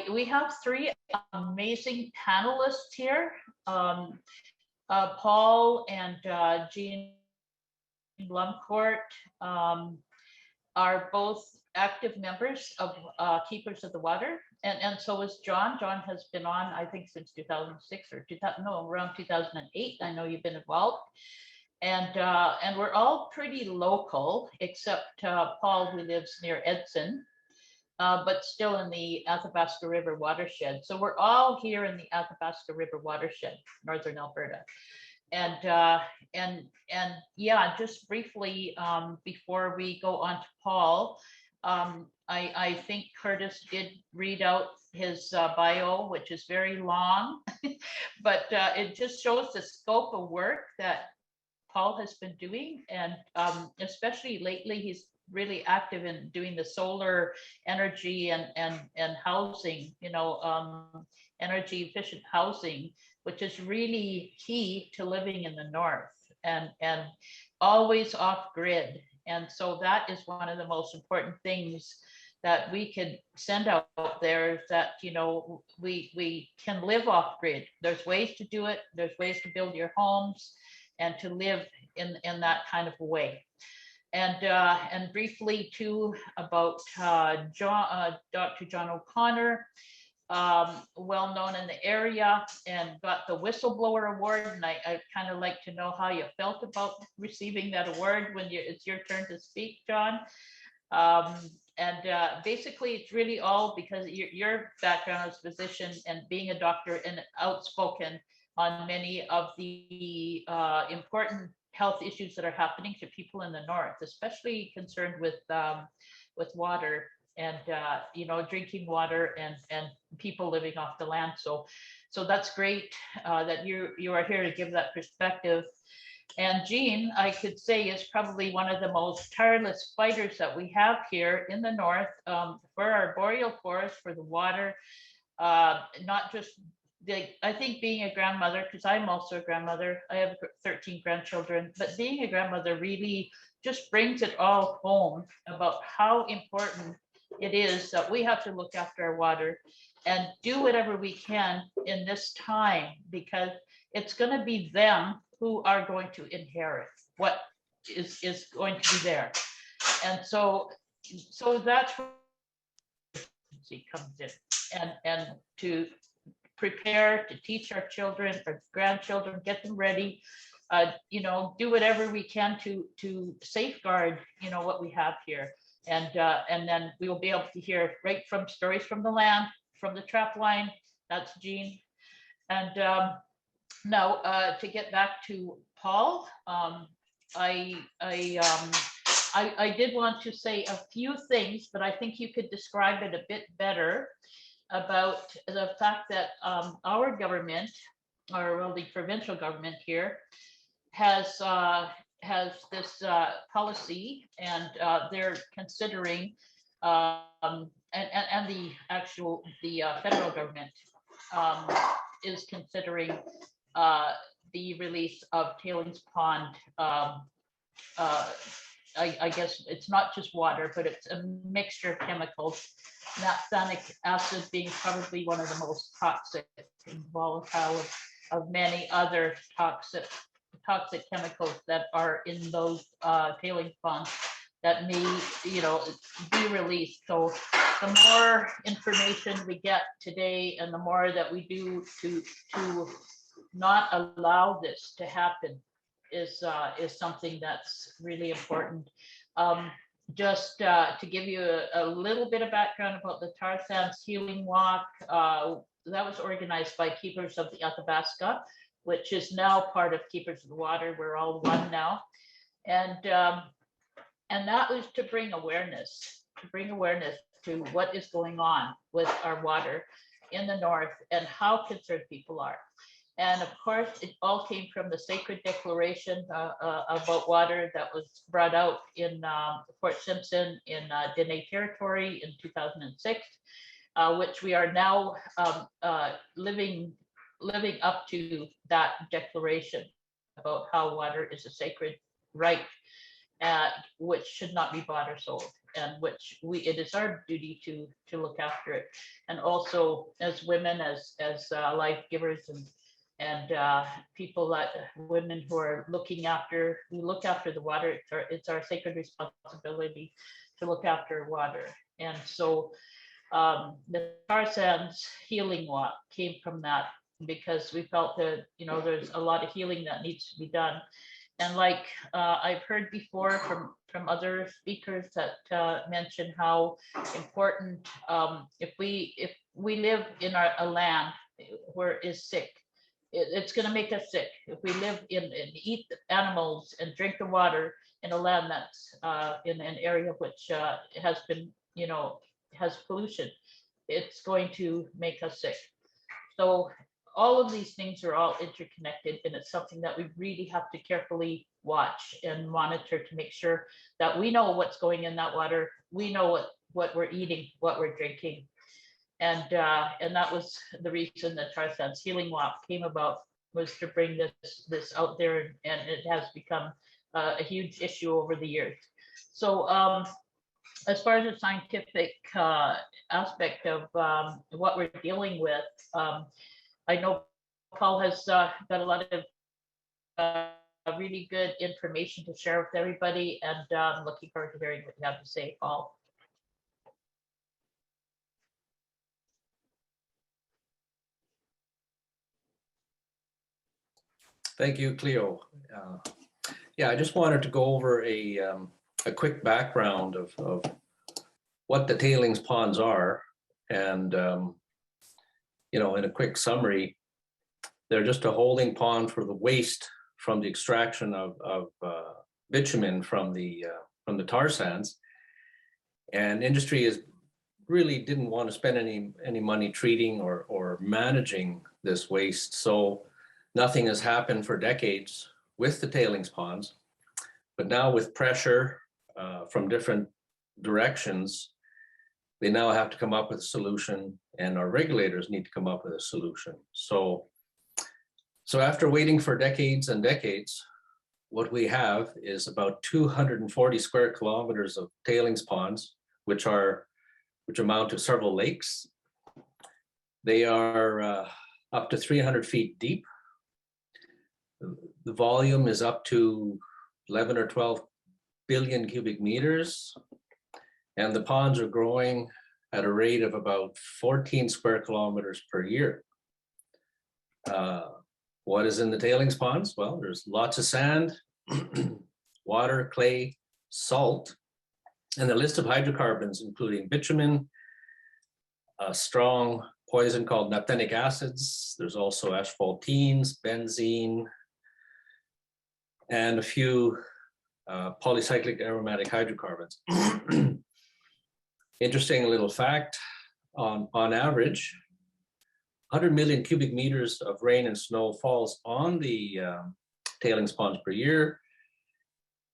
We have three amazing panelists here. Paul and Jean Blumcourt are both active members of Keepers of the Water, and so is John. John has been on, I think, since 2006 or 2000, no, around 2008. I know you've been involved, and we're all pretty local, except Paul, who lives near Edson, but still in the Athabasca River watershed. So we're all here in the Athabasca River watershed, northern Alberta. And yeah, just briefly, before we go on to Paul, I think Curtis did read out his bio, which is very long, but it just shows the scope of work that Paul has been doing. And especially lately, he's really active in doing the solar energy and housing, energy efficient housing, which is really key to living in the north and always off grid. And so that is one of the most important things that we could send out there, is that, we can live off grid. There's ways to do it. There's ways to build your homes and to live in that kind of a way. And briefly too about Dr. John O'Connor, well known in the area and got the Whistleblower Award. And I kind of like to know how you felt about receiving that award when it's your turn to speak, John. Basically, it's really all because your background as a physician and being a doctor and outspoken on many of the important health issues that are happening to people in the north, especially concerned with water and drinking water and people living off the land. So that's great that you are here to give that perspective. And Jean, I could say, is probably one of the most tireless fighters that we have here in the north for our boreal forest, for the water, not just I think being a grandmother, because I'm also a grandmother, I have 13 grandchildren, but being a grandmother really just brings it all home about how important it is that we have to look after our water and do whatever we can in this time, because it's going to be them who are going to inherit what is going to be there. And so that's where comes in, and to prepare, to teach our children, our grandchildren, get them ready, do whatever we can to safeguard, what we have here. And then we will be able to hear right from stories from the land, from the trap line. That's Jean. And now to get back to Paul, I did want to say a few things, but I think you could describe it a bit better about the fact that our government, or the provincial government here, has this policy, and they're considering, and the federal government is considering the release of tailings pond. I guess it's not just water, but it's a mixture of chemicals. Naphthenic acid being probably one of the most toxic and volatile of many other toxic chemicals that are in those tailings ponds that may, be released. So the more information we get today, and the more that we do to not allow this to happen, is something that's really important. Just to give you a little bit of background about the Tarsands Healing Walk, that was organized by Keepers of the Athabasca, which is now part of Keepers of the Water. We're all one now, and that was to bring awareness to what is going on with our water in the north and how concerned people are. And of course, it all came from the sacred declaration about water that was brought out in Fort Simpson in Dene Territory in 2006, which we are now living up to that declaration about how water is a sacred right, which should not be bought or sold. and which it is our duty to look after it. And also as women, as life givers and people that women who look after the water, it's our sacred responsibility to look after water. And so the Tarsands healing walk came from that, because we felt that there's a lot of healing that needs to be done. And like I've heard before from other speakers that mention how important, if we live in a land where is sick, it's going to make us sick. If we live and eat animals and drink the water in a land that's in an area which has been, has pollution, it's going to make us sick. So all of these things are all interconnected, and it's something that we really have to carefully watch and monitor to make sure that we know what's going in that water. We know what we're eating, what we're drinking. And that was the reason the Tarsands Healing Walk came about, was to bring this out there, and it has become a huge issue over the years. So as far as the scientific aspect of what we're dealing with, I know Paul has got a lot of really good information to share with everybody, and I'm looking forward to hearing what you have to say, Paul. Thank you, Cleo. Yeah, I just wanted to go over a quick background of what the tailings ponds are. And, in a quick summary, they're just a holding pond for the waste from the extraction of bitumen from the tar sands. And industry really didn't want to spend any money treating or managing this waste. So nothing has happened for decades with the tailings ponds, but now with pressure from different directions, they now have to come up with a solution, and our regulators need to come up with a solution. So after waiting for decades and decades, what we have is about 240 square kilometers of tailings ponds, which amount to several lakes. They are up to 300 feet deep. The volume is up to 11 or 12 billion cubic meters, and the ponds are growing at a rate of about 14 square kilometers per year. What is in the tailings ponds? Well, there's lots of sand, water, clay, salt, and a list of hydrocarbons, including bitumen, a strong poison called naphthenic acids. There's also asphaltenes, benzene, and a few polycyclic aromatic hydrocarbons. Interesting little fact, on average, 100 million cubic meters of rain and snow falls on the tailings ponds per year,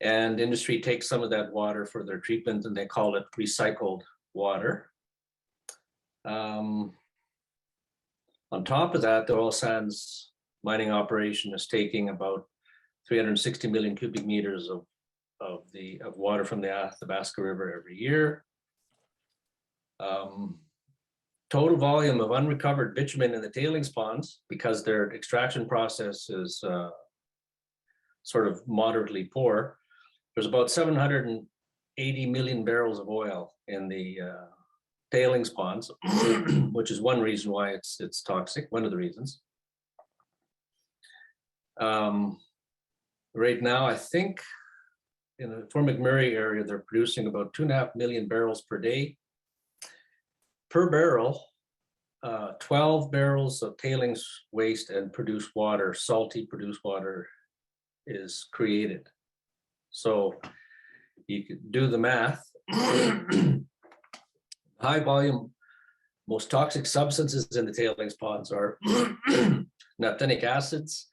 and industry takes some of that water for their treatment, and they call it recycled water. On top of that, the oil sands mining operation is taking about 360 million cubic meters of water from the Athabasca River every year. Total volume of unrecovered bitumen in the tailings ponds, because their extraction process is sort of moderately poor, there's about 780 million barrels of oil in the tailings ponds, which is one reason why it's toxic, one of the reasons. Right now, I think in the Fort McMurray area, they're producing about 2.5 million barrels per day. Per barrel, 12 barrels of tailings waste and produced water, salty produced water, is created. So you could do the math. High volume, most toxic substances in the tailings ponds are naphthenic acids,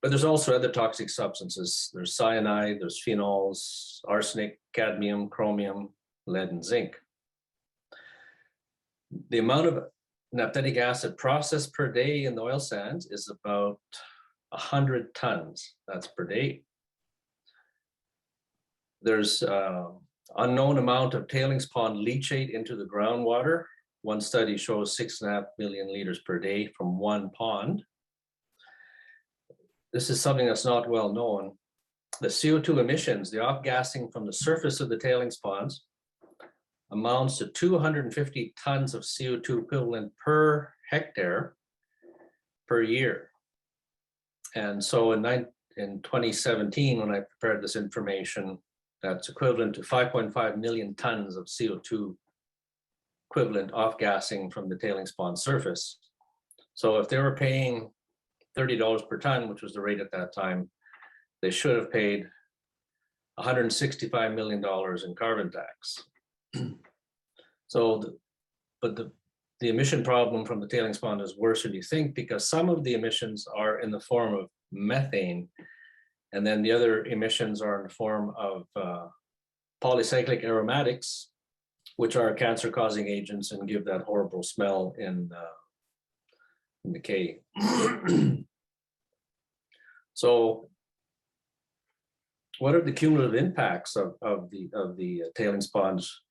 but there's also other toxic substances. There's cyanide, there's phenols, arsenic, cadmium, chromium, lead, and zinc. The amount of naphthenic acid processed per day in the oil sands is about 100 tons. That's per day. There's Unknown amount of tailings pond leachate into the groundwater. One study shows 6.5 million liters per day from one pond. This is something that's not well known. The CO2 emissions, the off-gassing from the surface of the tailings ponds, amounts to 250 tons of CO2 equivalent per hectare per year. And so in 2017, when I prepared this information, that's equivalent to 5.5 million tons of CO2 equivalent off-gassing from the tailings pond surface. So if they were paying $30 per ton, which was the rate at that time, they should have paid $165 million in carbon tax. So, but the emission problem from the tailings pond is worse than you think, because some of the emissions are in the form of methane, and then the other emissions are in the form of polycyclic aromatics, which are cancer-causing agents and give that horrible smell in decay. So, what are the cumulative impacts of the tailings ponds?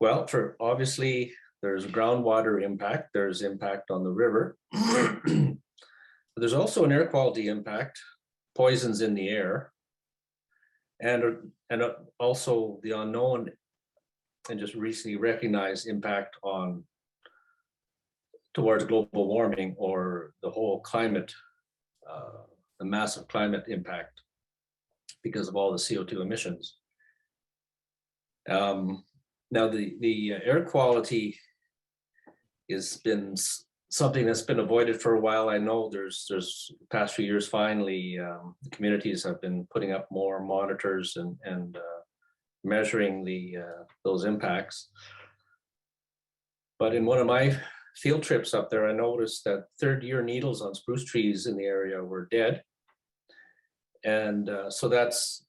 Well, for obviously there's groundwater impact, there's impact on the river. But there's also an air quality impact, poisons in the air, and also the unknown and just recently recognized impact on towards global warming, or the whole climate, the massive climate impact because of all the CO2 emissions. Now the air quality has been something that's been avoided for a while. I know there's the past few years, finally, the communities have been putting up more monitors and measuring those impacts. But in one of my field trips up there, I noticed that third-year needles on spruce trees in the area were dead. And so that's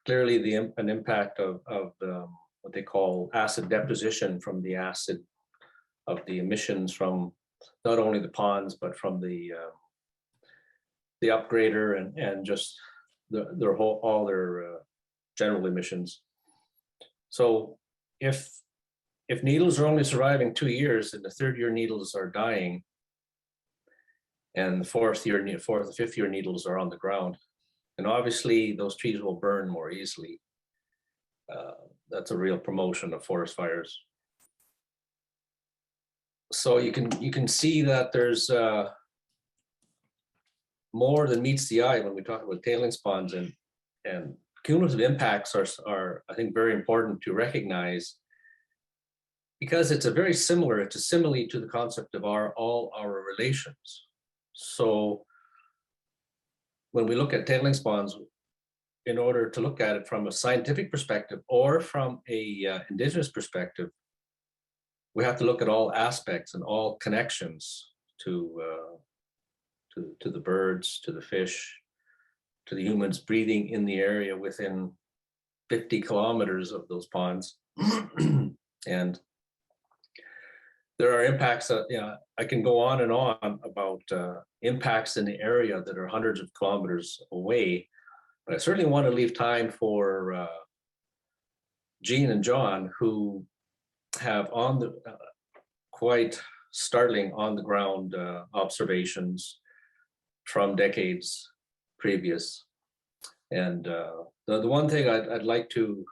clearly an impact of what they call acid deposition from the acid of the emissions from not only the ponds, but from the upgrader and just their whole, all their general emissions. So if needles are only surviving 2 years and the third-year needles are dying, and the fourth and fifth year needles are on the ground, and obviously those trees will burn more easily. That's a real promotion of forest fires. So you can see that there's more than meets the eye when we talk about tailings ponds, and cumulative impacts are I think very important to recognize, because it's a simile to the concept of all our relations. So when we look at tailings ponds, in order to look at it from a scientific perspective or from a indigenous perspective, we have to look at all aspects and all connections to the birds, to the fish, to the humans breathing in the area within 50 kilometers of those ponds. And there are impacts that, I can go on and on about impacts in the area that are hundreds of kilometers away, but I certainly want to leave time for Jean and John, who have quite startling on the ground observations from decades previous. And the one thing I'd like to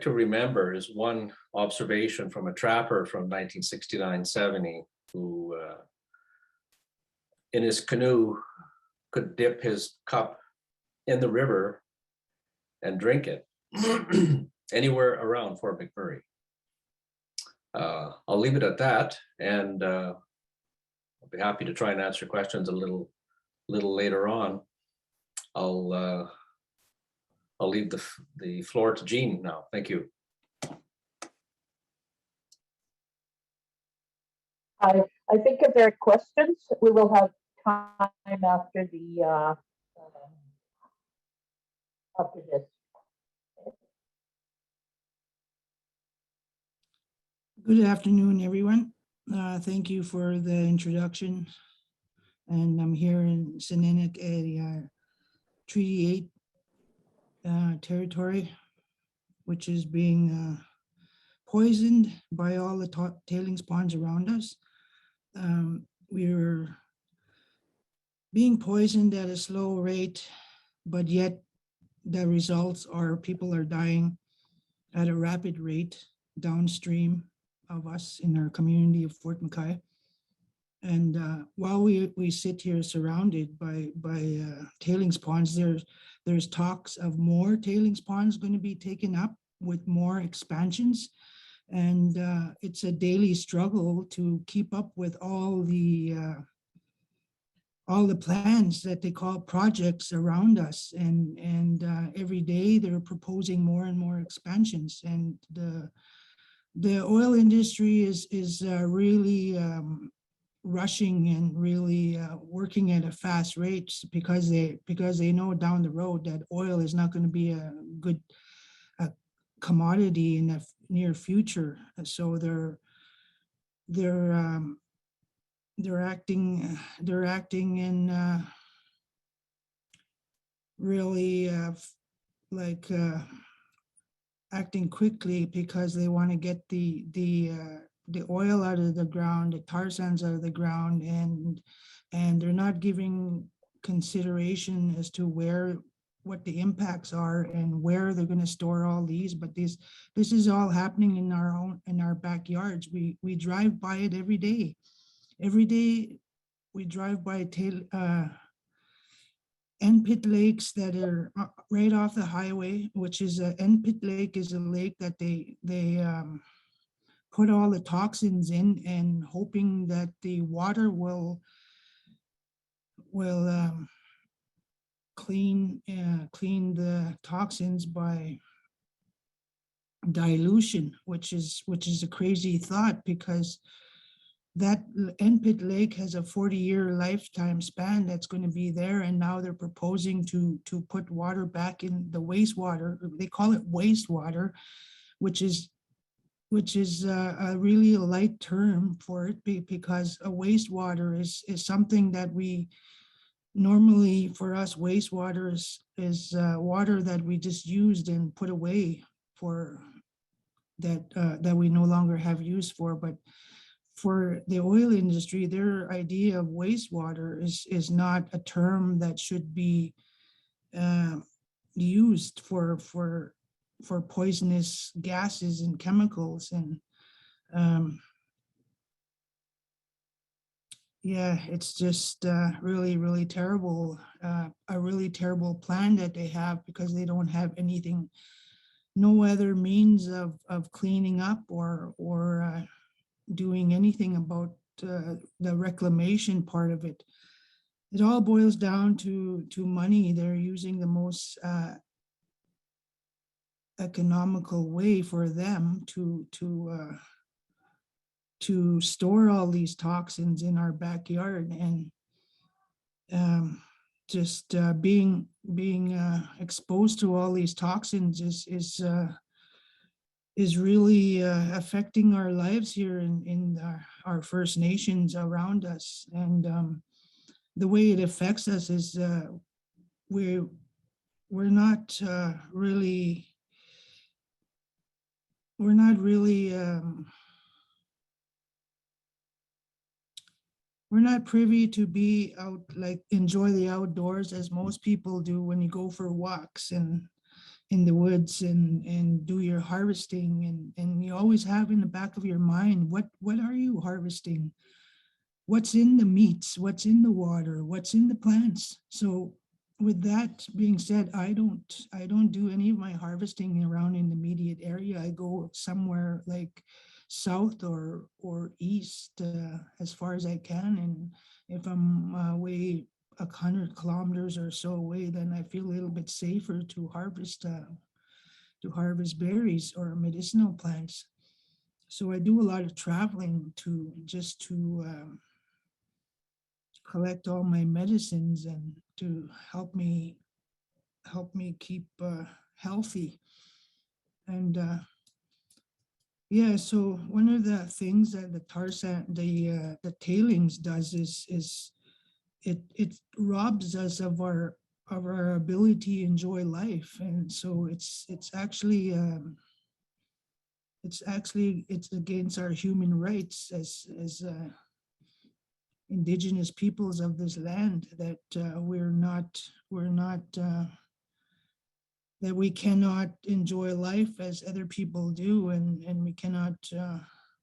remember is one observation from a trapper from 1969-70 who in his canoe could dip his cup in the river and drink it anywhere around Fort McMurray. I'll leave it at that, and I'll be happy to try and answer questions a little later on. I'll leave the floor to Jean now. Thank you. I think if there are questions, we will have time after this. Good afternoon, everyone. Thank you for the introduction. And I'm here in Sininik, a Treaty 8 territory. which is being poisoned by all the tailings ponds around us. We're being poisoned at a slow rate, but yet the results are people are dying at a rapid rate downstream of us in our community of Fort McKay. And while we sit here surrounded by tailings ponds, there's talks of more tailings ponds going to be taken up with more expansions. And it's a daily struggle to keep up with all the plans that they call projects around us. And every day they're proposing more and more expansions. And the oil industry is really rushing and really working at a fast rate because they know down the road that oil is not going to be a good commodity in the near future. So they're acting in really like acting quickly because they want to get the oil out of the ground, the tar sands out of the ground, and they're not giving consideration as to what the impacts are and where they're going to store all these. But this is all happening in our backyards. We drive by it every day. Every day we drive by end pit lakes that are right off the highway, which is a end pit lake is a lake that they put all the toxins in and hoping that the water will clean the toxins by dilution, which is a crazy thought because that end pit lake has a 40-year lifetime span that's going to be there, and now they're proposing to put water back in the wastewater. They call it wastewater, which is a really light term for it because a wastewater is something that we normally, for us, wastewater is water that we just used and put away for that we no longer have use for. But for the oil industry, their idea of wastewater is not a term that should be used for poisonous gases and chemicals. And yeah, it's just really, really terrible, a really terrible plan that they have because they don't have anything, no other means of cleaning up or doing anything about the reclamation part of it. It all boils down to money. They're using the most economical way for them to store all these toxins in our backyard, and just being exposed to all these toxins is really affecting our lives here in our First Nations around us. And the way it affects us is we're not really we're not privy to be out, like enjoy the outdoors as most people do when you go for walks and in the woods and do your harvesting, and you always have in the back of your mind, what are you harvesting? What's in the meats? What's in the water? What's in the plants? So with that being said, I don't do any of my harvesting around in the immediate area. I go somewhere like south or east as far as I can, and if I'm away 100 kilometers or so away, then I feel a little bit safer to harvest berries or medicinal plants. So I do a lot of traveling to collect all my medicines and to help me keep healthy. And yeah, so one of the things that the tailings does is it robs us of our our ability to enjoy life. And so it's actually it's against our human rights as indigenous peoples of this land, that we're not that we cannot enjoy life as other people do, and we cannot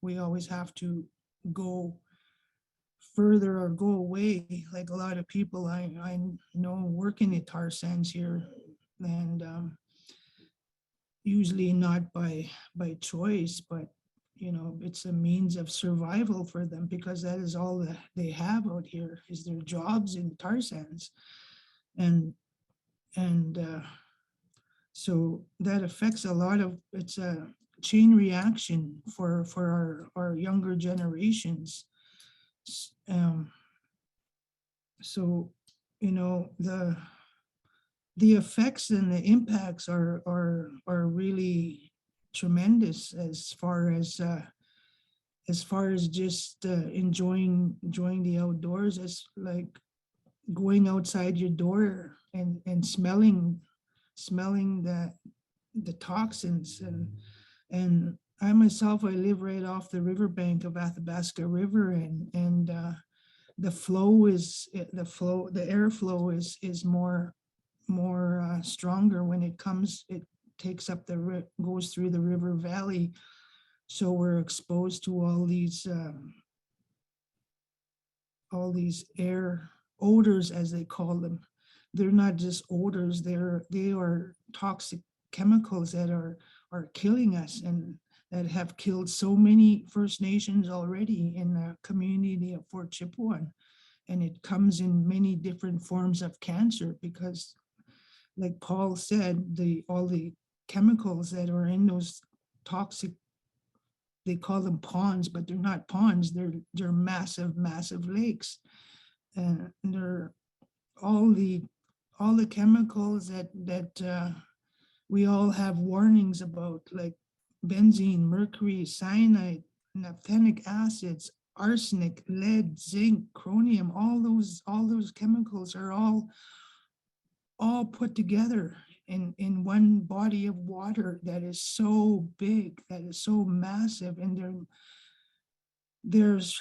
we always have to go further or go away, like a lot of people I know working at Tarsands here, and usually not by choice, but it's a means of survival for them, because that is all that they have out here, is their jobs in tar sands. And so that affects a lot of, it's a chain reaction for our younger generations. So the effects and the impacts are really tremendous, as far as just enjoying the outdoors. It's like going outside your door and smelling the toxins. And I myself, I live right off the riverbank of Athabasca River, and the airflow is more stronger when it takes up goes through the river valley. So we're exposed to all these air odors, as they call them. They're not just odors, they are toxic chemicals that are killing us, and that have killed so many First Nations already in the community of Fort Chipewyan. And it comes in many different forms of cancer, because like Paul said, all the chemicals that are in those toxic, they call them ponds, but they're not ponds, they're massive lakes. And they're all the chemicals that we all have warnings about, like benzene, mercury, cyanide, naphthenic acids, arsenic, lead, zinc, chromium. All those chemicals are all put together in one body of water that is so big, that is so massive. And there's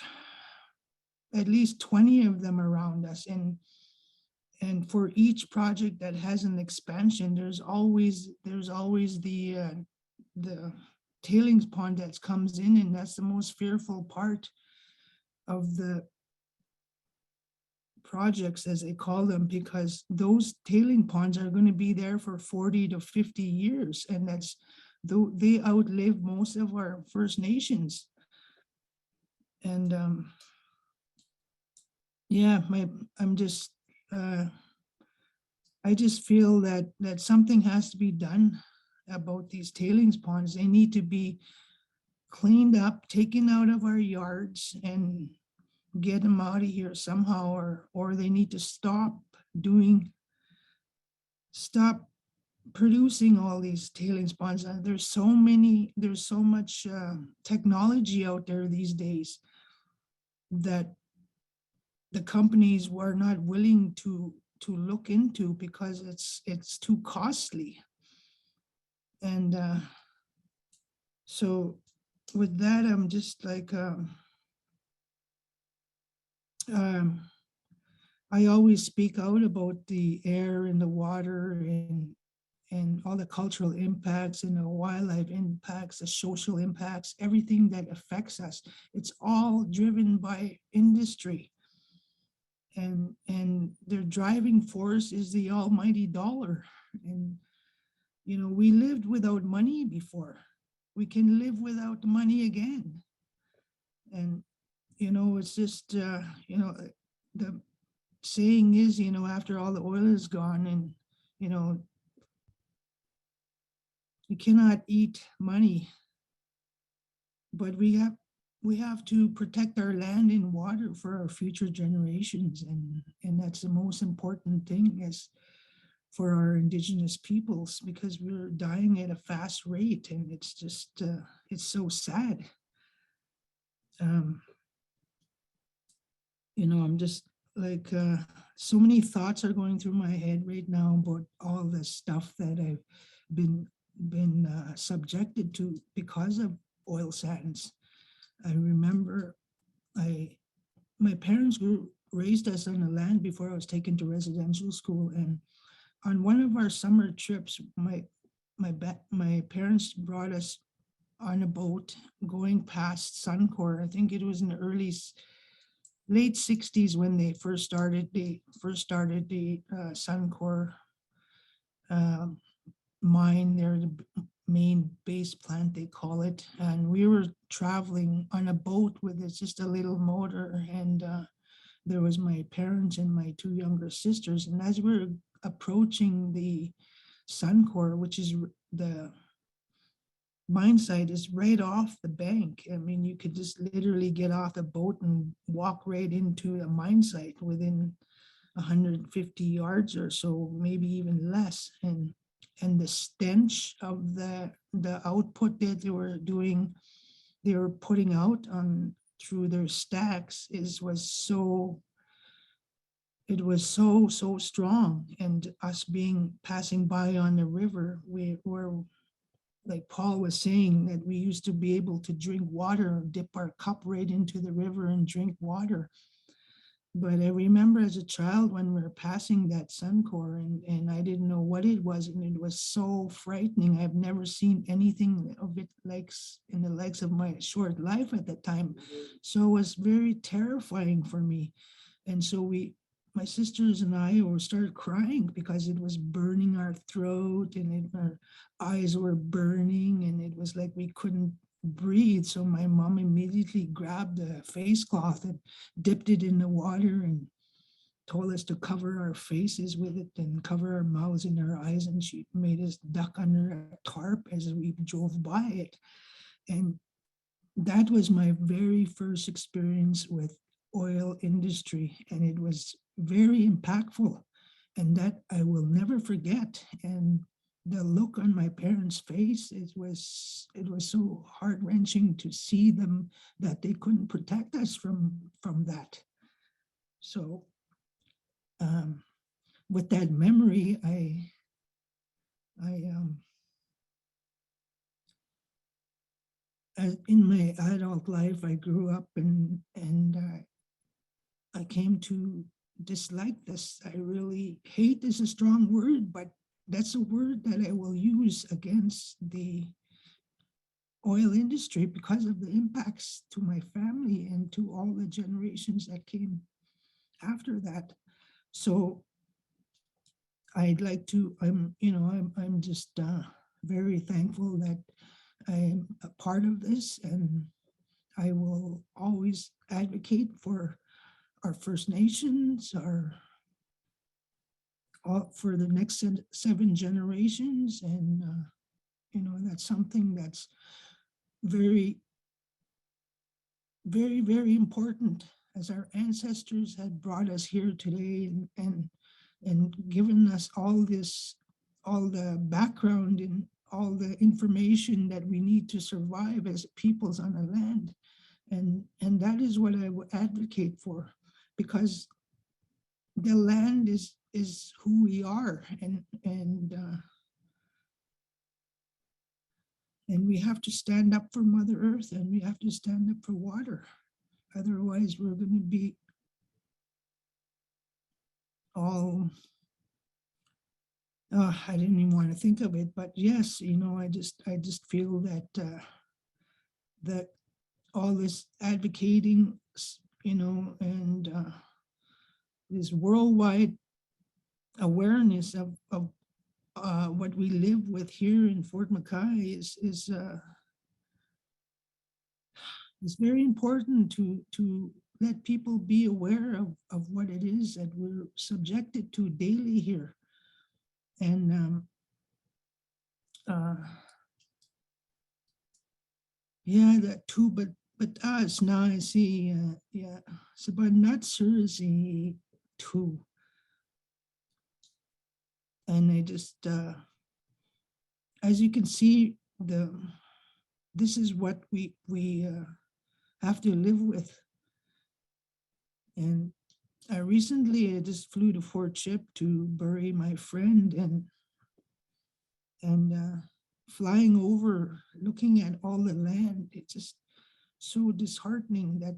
at least 20 of them around us. And for each project that has an expansion, there's always the tailings pond that comes in, and that's the most fearful part of the projects, as they call them, because those tailing ponds are going to be there for 40 to 50 years, and that's though they outlive most of our First Nations. And yeah, I'm just I just feel that something has to be done about these tailings ponds. They need to be cleaned up, taken out of our yards, and get them out of here somehow, or they need to stop producing all these tailings ponds. There's so much technology out there these days that the companies were not willing to look into, because it's too costly. And so with that, I'm just like I always speak out about the air and the water and all the cultural impacts and the wildlife impacts, the social impacts, everything that affects us. It's all driven by industry. And their driving force is the almighty dollar. And, we lived without money before. We can live without money again. And, it's just, the saying is, after all the oil is gone, and, you cannot eat money, but we have to protect our land and water for our future generations. And that's the most important thing, is for our Indigenous peoples, because we're dying at a fast rate, and it's just, it's so sad. I'm just like so many thoughts are going through my head right now about all the stuff that I've been subjected to because of oil sands. I remember my parents raised us on the land before I was taken to residential school, and on one of our summer trips, my parents brought us on a boat going past Suncor. I think it was in the late 60s when they first started the Suncor mine there, the main base plant they call it, and we were traveling on a boat with just a little motor, and there was my parents and my two younger sisters, and as we were approaching the Suncor, which is the mine site is right off the bank. I mean, you could just literally get off the boat and walk right into the mine site within 150 yards or so, maybe even less. And the stench of the output that they were putting out on through their stacks was so strong. And us passing by on the river, we were, like Paul was saying, that we used to be able to drink water, dip our cup right into the river and drink water. But I remember as a child when we were passing that Suncor, and I didn't know what it was, and it was so frightening. I've never seen anything of it like in the likes of my short life at that time. So it was very terrifying for me. And so my sisters and I started crying because it was burning our throat, and our eyes were burning, and it was like we couldn't breathe. So my mom immediately grabbed a face cloth and dipped it in the water and told us to cover our faces with it and cover our mouths and our eyes. And she made us duck under a tarp as we drove by it. And that was my very first experience with oil industry, and it was very impactful, and that I will never forget. And the look on my parents' face, it was so heart-wrenching to see them, that they couldn't protect us from that. So with that memory, in my adult life, I grew up and I came to dislike this. I really hate is a strong word, but that's a word that I will use against the oil industry because of the impacts to my family and to all the generations that came after that. So I'd like to, I'm just very thankful that I'm a part of this, and I will always advocate for our First Nations, for the next 7 generations. And, that's something that's very, very, very important, as our ancestors had brought us here today and given us all the background and all the information that we need to survive as peoples on the land. And that is what I would advocate for, because the land is who we are, and we have to stand up for Mother Earth, and we have to stand up for water. Otherwise, we're going to be all, I didn't even want to think of it, but yes, I just feel that that all this advocating, and this worldwide awareness of what we live with here in Fort McKay is very important to let people be aware of what it is that we're subjected to daily here. And yeah, that too, but us now I see, yeah, so but not seriously too. And I just, as you can see, this is what we have to live with. And recently I just flew to Fort Chip to bury my friend, and flying over, looking at all the land, it's just so disheartening that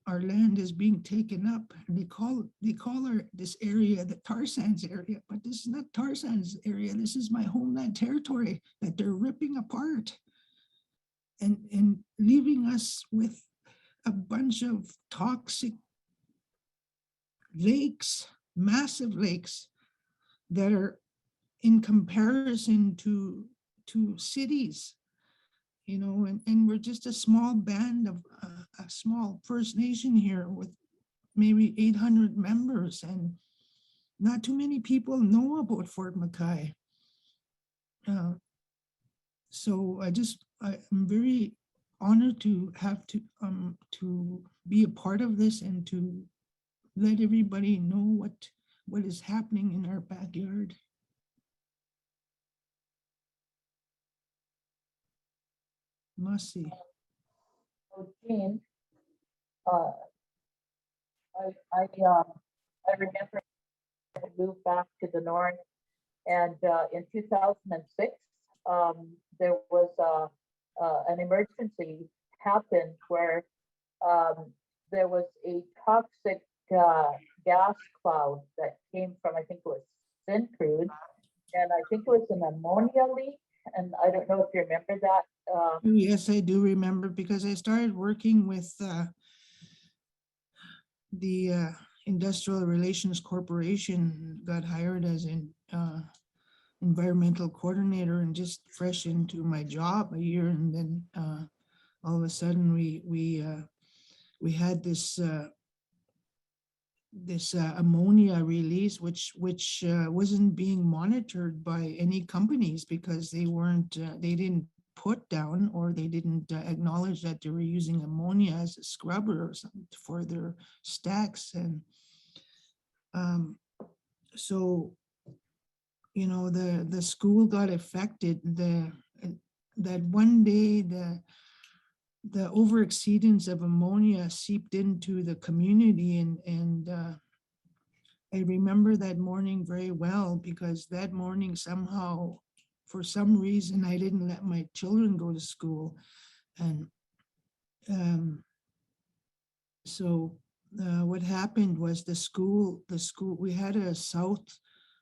our land is being taken up. And they call this area the Tarsands area, but this is not Tarsands area. This is my homeland territory that they're ripping apart and leaving us with a bunch of toxic lakes, massive lakes that are in comparison to cities, and we're just a small band of a small First Nation here with maybe 800 members, and not too many people know about Fort McKay. So I'm very honored to have to be a part of this and to let everybody know what is happening in our backyard. Mercy. So Jean, uh, I remember I moved back to the north, and in 2006, there was an emergency happened where there was a toxic gas cloud that came from, I think it was Syncrude, and I think it was an ammonia leak. And I don't know if you remember that. Yes, I do remember, because I started working with the Industrial Relations Corporation, got hired as an environmental coordinator and just fresh into my job a year, and then all of a sudden we had this ammonia release, which wasn't being monitored by any companies, because they didn't put down, or they didn't acknowledge that they were using ammonia as a scrubber or something for their stacks. And so the school got affected. That one day the overexceedance of ammonia seeped into the community, and I remember that morning very well, because that morning somehow, for some reason, I didn't let my children go to school. And so what happened was the school, we had a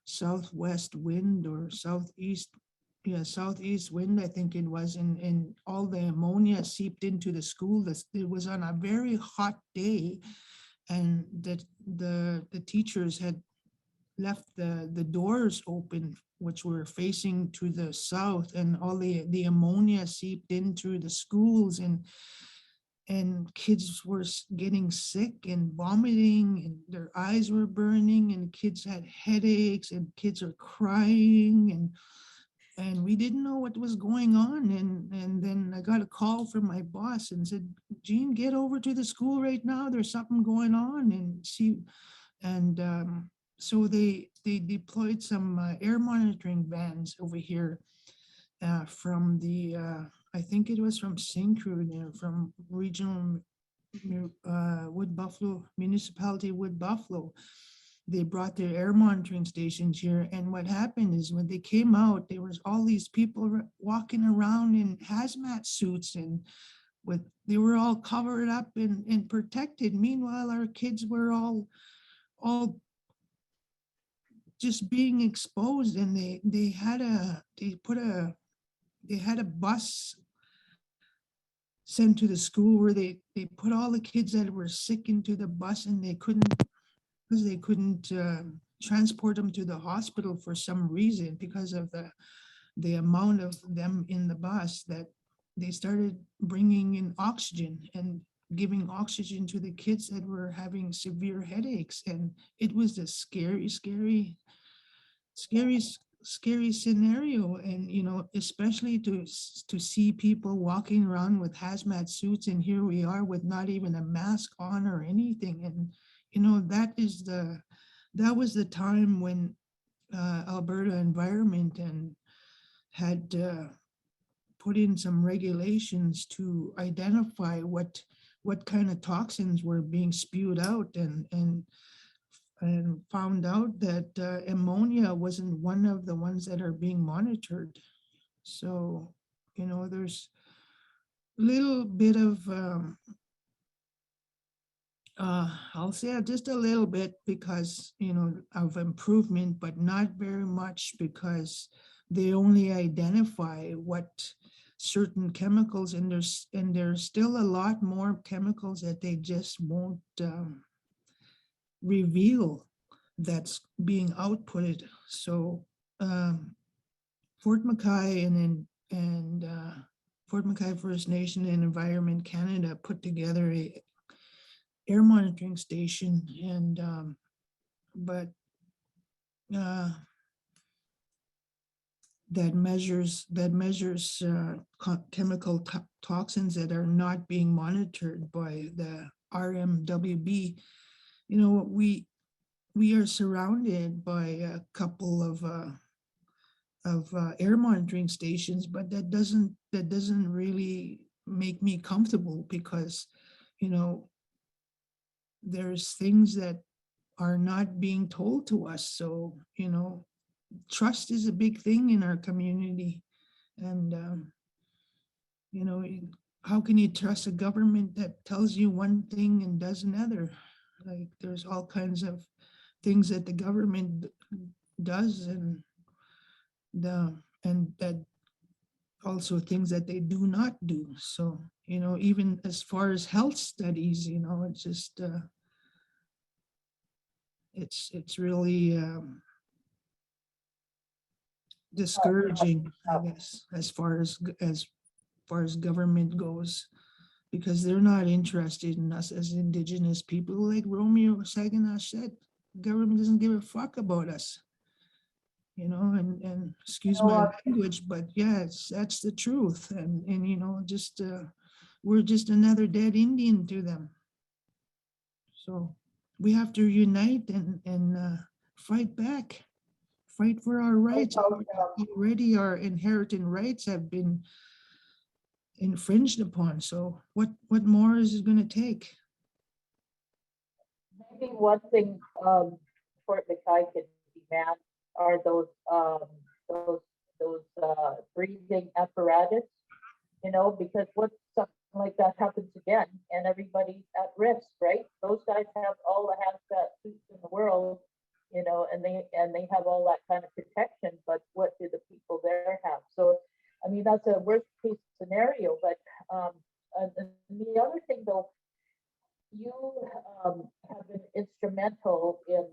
southwest wind, or southeast wind, I think it was, and all the ammonia seeped into the school. It was on a very hot day, and the teachers had left the doors open, which were facing to the south, and all the ammonia seeped in through the schools, and kids were getting sick and vomiting, and their eyes were burning, and kids had headaches, and kids are crying, and we didn't know what was going on. And then I got a call from my boss and said, Jean, get over to the school right now. There's something going on. So they deployed some air monitoring vans over here from the, I think it was from Syncrude, from regional Wood Buffalo, municipality Wood Buffalo. They brought their air monitoring stations here. And what happened is, when they came out, there was all these people walking around in hazmat suits, and they were all covered up and protected. Meanwhile, our kids were all just being exposed, and they had a bus sent to the school where they put all the kids that were sick into the bus, and they couldn't transport them to the hospital for some reason, because of the amount of them in the bus, that they started bringing in oxygen and giving oxygen to the kids that were having severe headaches. And it was a scary scenario. And especially to see people walking around with hazmat suits, and here we are with not even a mask on or anything. And that was the time when Alberta Environment and had put in some regulations to identify what kind of toxins were being spewed out. And and found out that ammonia wasn't one of the ones that are being monitored. So, there's a little bit of, I'll say just a little bit because, of improvement, but not very much because they only identify what certain chemicals, and there's still a lot more chemicals that they just won't reveal that's being outputted. So Fort McKay and Fort McKay First Nation and Environment Canada put together a air monitoring station, and but that measures chemical toxins that are not being monitored by the RMWB. We are surrounded by a couple of air monitoring stations, but that doesn't really make me comfortable because, there's things that are not being told to us. So, trust is a big thing in our community. And, how can you trust a government that tells you one thing and does another? Like, there's all kinds of things that the government does, and that also things that they do not do. So, even as far as health studies, it's just, it's really discouraging, I guess, as far as government goes, because they're not interested in us as Indigenous people. Like Romeo Saginaw said, government doesn't give a fuck about us. And excuse my language, but yeah, that's the truth. And just we're just another dead Indian to them. So we have to unite and fight back, fight for our rights. Already our inherited rights have been infringed upon. So what more is it going to take? Maybe one thing Fort McKay could demand are those breathing apparatus, because what something like that happens again and everybody's at risk, right? Those guys have all the hazmat suits in the world, and they have all that kind of protection, but what do the people there have? So I mean, that's a worst case scenario. But and the other thing though, you have been instrumental in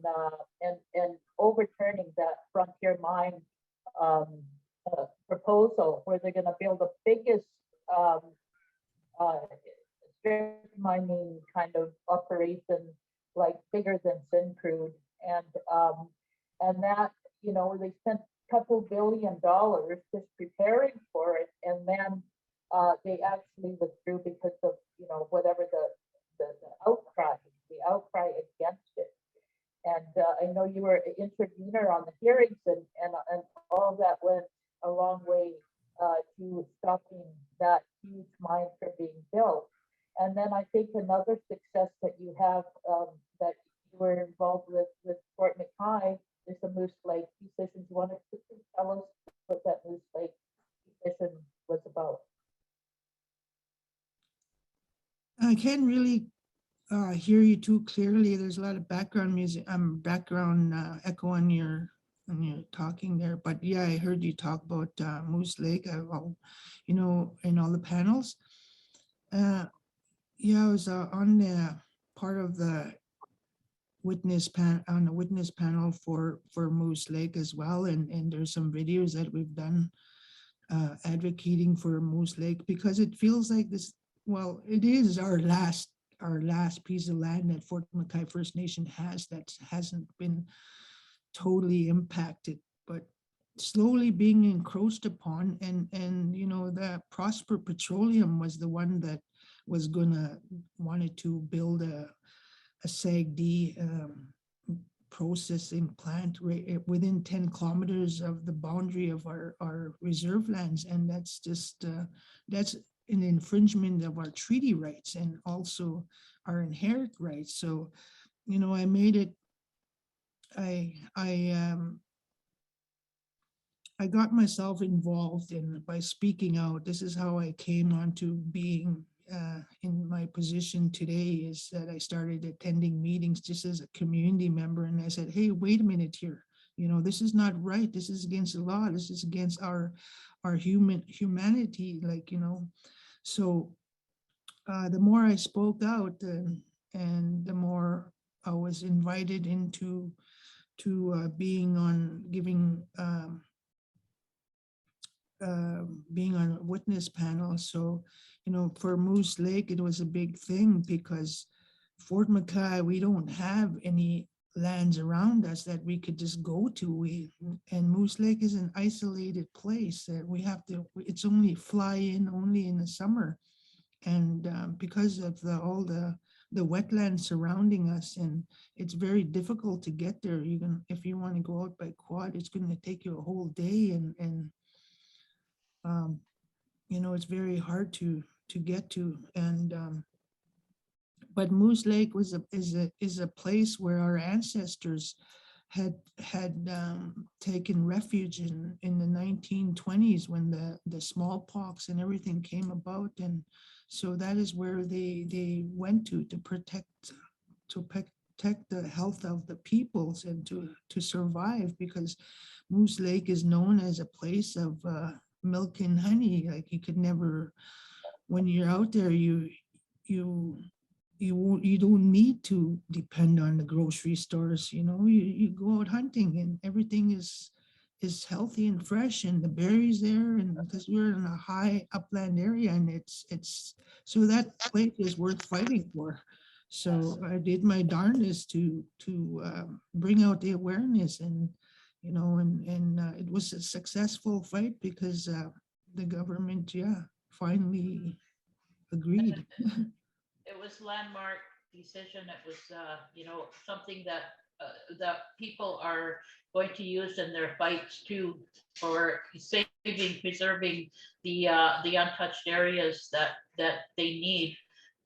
overturning that frontier mine proposal, where they're going to build the biggest strip mining kind of operation, like bigger than Syncrude, and that they spent a couple $2 billion just preparing for it, and then they actually withdrew because of whatever the outcry against it. And I know you were an intervener on the hearings, and all of that went a long way to stopping that huge mine from being built. And then I think another success that you have that you were involved with Fort McKay is the Moose Lake decision. Do you want to tell us what that Moose Lake decision was about? I can't really hear you too clearly. There's a lot of background music, background echo on your talking there. But yeah, I heard you talk about Moose Lake. In all the panels. Yeah, I was on the part of the witness panel for Moose Lake as well, and there's some videos that we've done advocating for Moose Lake, because it feels like this. Well, it is our last piece of land that Fort McKay First Nation has that hasn't been totally impacted, but slowly being encroached upon. And the Prosper Petroleum was the one that was wanted to build a SAGD processing plant within 10 kilometers of the boundary of our reserve lands, and that's just that's an infringement of our treaty rights and also our inherent rights. So I made it I got myself involved by speaking out. This is how I came onto being in my position today, is that I started attending meetings just as a community member. And I said, hey, wait a minute here. You know, this is not right. This is against the law. This is against our humanity, like, you know. So the more I spoke out, and the more I was invited into being on being on a witness panel. So, you know, for Moose Lake, it was a big thing because Fort McKay, we don't have any lands around us that we could just go to. And Moose Lake is an isolated place that we have to, it's only fly in only in the summer. And because of all the wetlands surrounding us, and it's very difficult to get there. If you want to go out by quad, it's going to take you a whole day, and you know, it's very hard to get to. And but Moose Lake is a place where our ancestors had taken refuge in the 1920s when the smallpox and everything came about. And so that is where they went to protect the health of the peoples and to survive, because Moose Lake is known as a place of milk and honey. Like, you could never, when you're out there, you don't need to depend on the grocery stores. You know, you go out hunting and everything is healthy and fresh, and the berries there, and because we're in a high upland area, and it's so that place is worth fighting for. So I did my darndest to bring out the awareness, and you know, and it was a successful fight because the government, finally agreed. It was landmark decision. It was, you know, something that people are going to use in their fights too, for preserving the untouched areas that they need.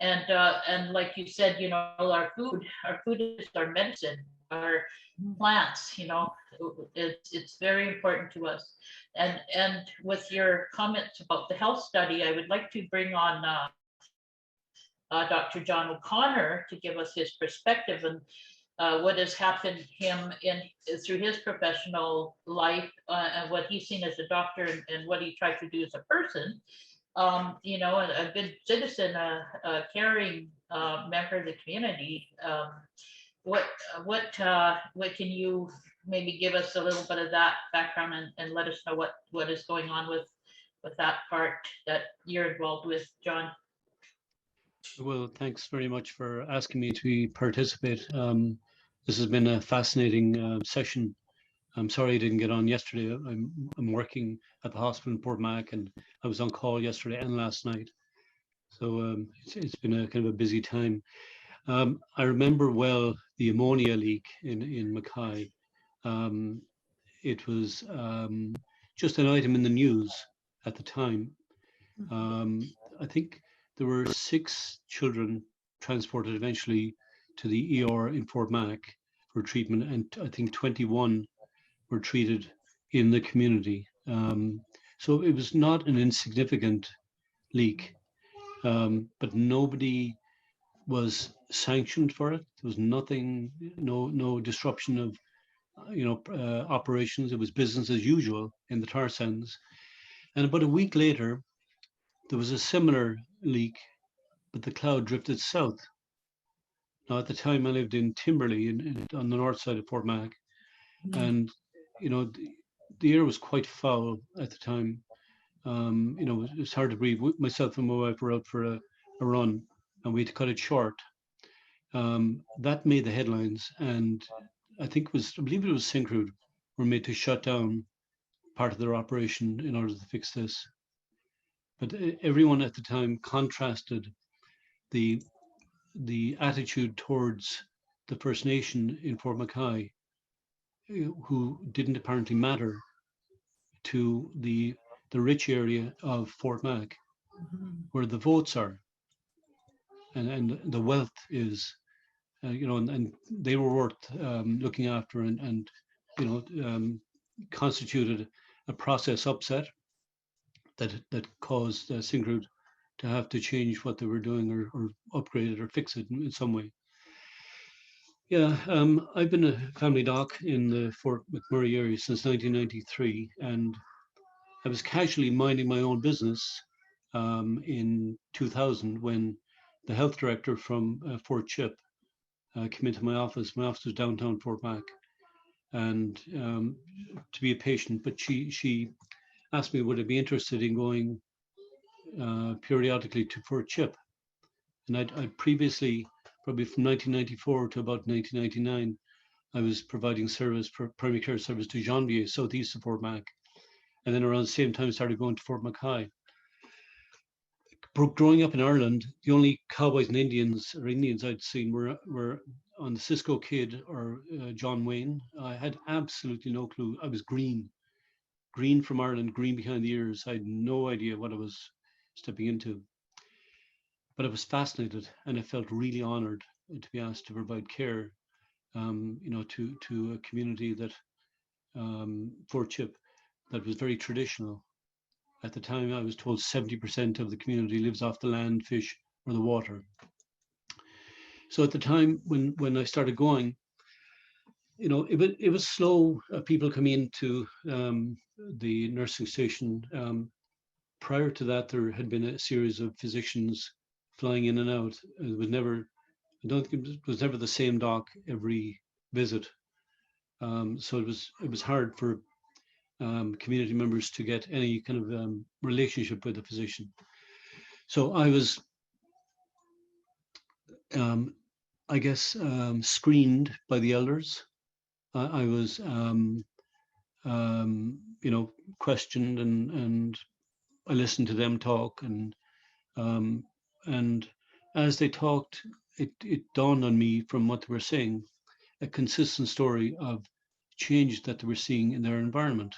And like you said, you know, our food is our medicine, our plants, you know, it's very important to us. And with your comments about the health study, I would like to bring on Dr. John O'Connor to give us his perspective and what has happened to him through his professional life, and what he's seen as a doctor, and what he tried to do as a person. You know, a good citizen, a caring member of the community. What can you maybe give us a little bit of that background, and let us know what is going on with that part that you're involved with, John? Well, thanks very much for asking me to participate. This has been a fascinating session. I'm sorry I didn't get on yesterday. I'm working at the hospital in Port Mac, and I was on call yesterday and last night. So it's been a kind of a busy time. I remember well the ammonia leak in Mackay. It was just an item in the news at the time. I think there were 6 children transported eventually to the ER in Fort Mac for treatment, and I think 21 were treated in the community. So it was not an insignificant leak, but nobody was sanctioned for it. There was nothing, no disruption of operations. It was business as usual in the Tarsands. And about a week later, there was a similar leak, but the cloud drifted south. Now, at the time, I lived in Timberley, on the north side of Fort Mac, and the air was quite foul at the time. It was hard to breathe. Myself and my wife were out for a run, and we had to cut it short. That made the headlines, and I believe it was Syncrude were made to shut down part of their operation in order to fix this. But everyone at the time contrasted the attitude towards the First Nation in Fort Mackay, who didn't apparently matter, to the rich area of Fort Mac, where the votes are and the wealth is. and they were worth looking after, and constituted a process upset that caused Syncrude to have to change what they were doing, or upgrade it or fix it in some way. Yeah, I've been a family doc in the Fort McMurray area since 1993, and I was casually minding my own business in 2000 when the health director from Fort Chip came into my office. My office was downtown Fort Mac, and to be a patient, but she asked me would I be interested in going periodically to Fort Chip. And I'd previously, probably from 1994 to about 1999, I was providing primary care service to Janvier, southeast of Fort Mac. And then around the same time, I started going to Fort Mackay. Growing up in Ireland, the only cowboys and Indians I'd seen were on the Cisco Kid or John Wayne. I had absolutely no clue. I was green from Ireland, green behind the ears. I had no idea what I was stepping into. But I was fascinated, and I felt really honored to be asked to provide care, to a community that, Fort Chip, that was very traditional. At the time, I was told 70% of the community lives off the land, fish, or the water. So at the time when I started going, it was slow. People coming into the nursing station. Prior to that, there had been a series of physicians flying in and out. It was never, I don't think it was never the same doc every visit. So it was hard for community members to get any kind of relationship with a physician. So I was, I guess, screened by the elders. I was, questioned, and I listened to them talk, and as they talked, it dawned on me from what they were saying, a consistent story of change that they were seeing in their environment.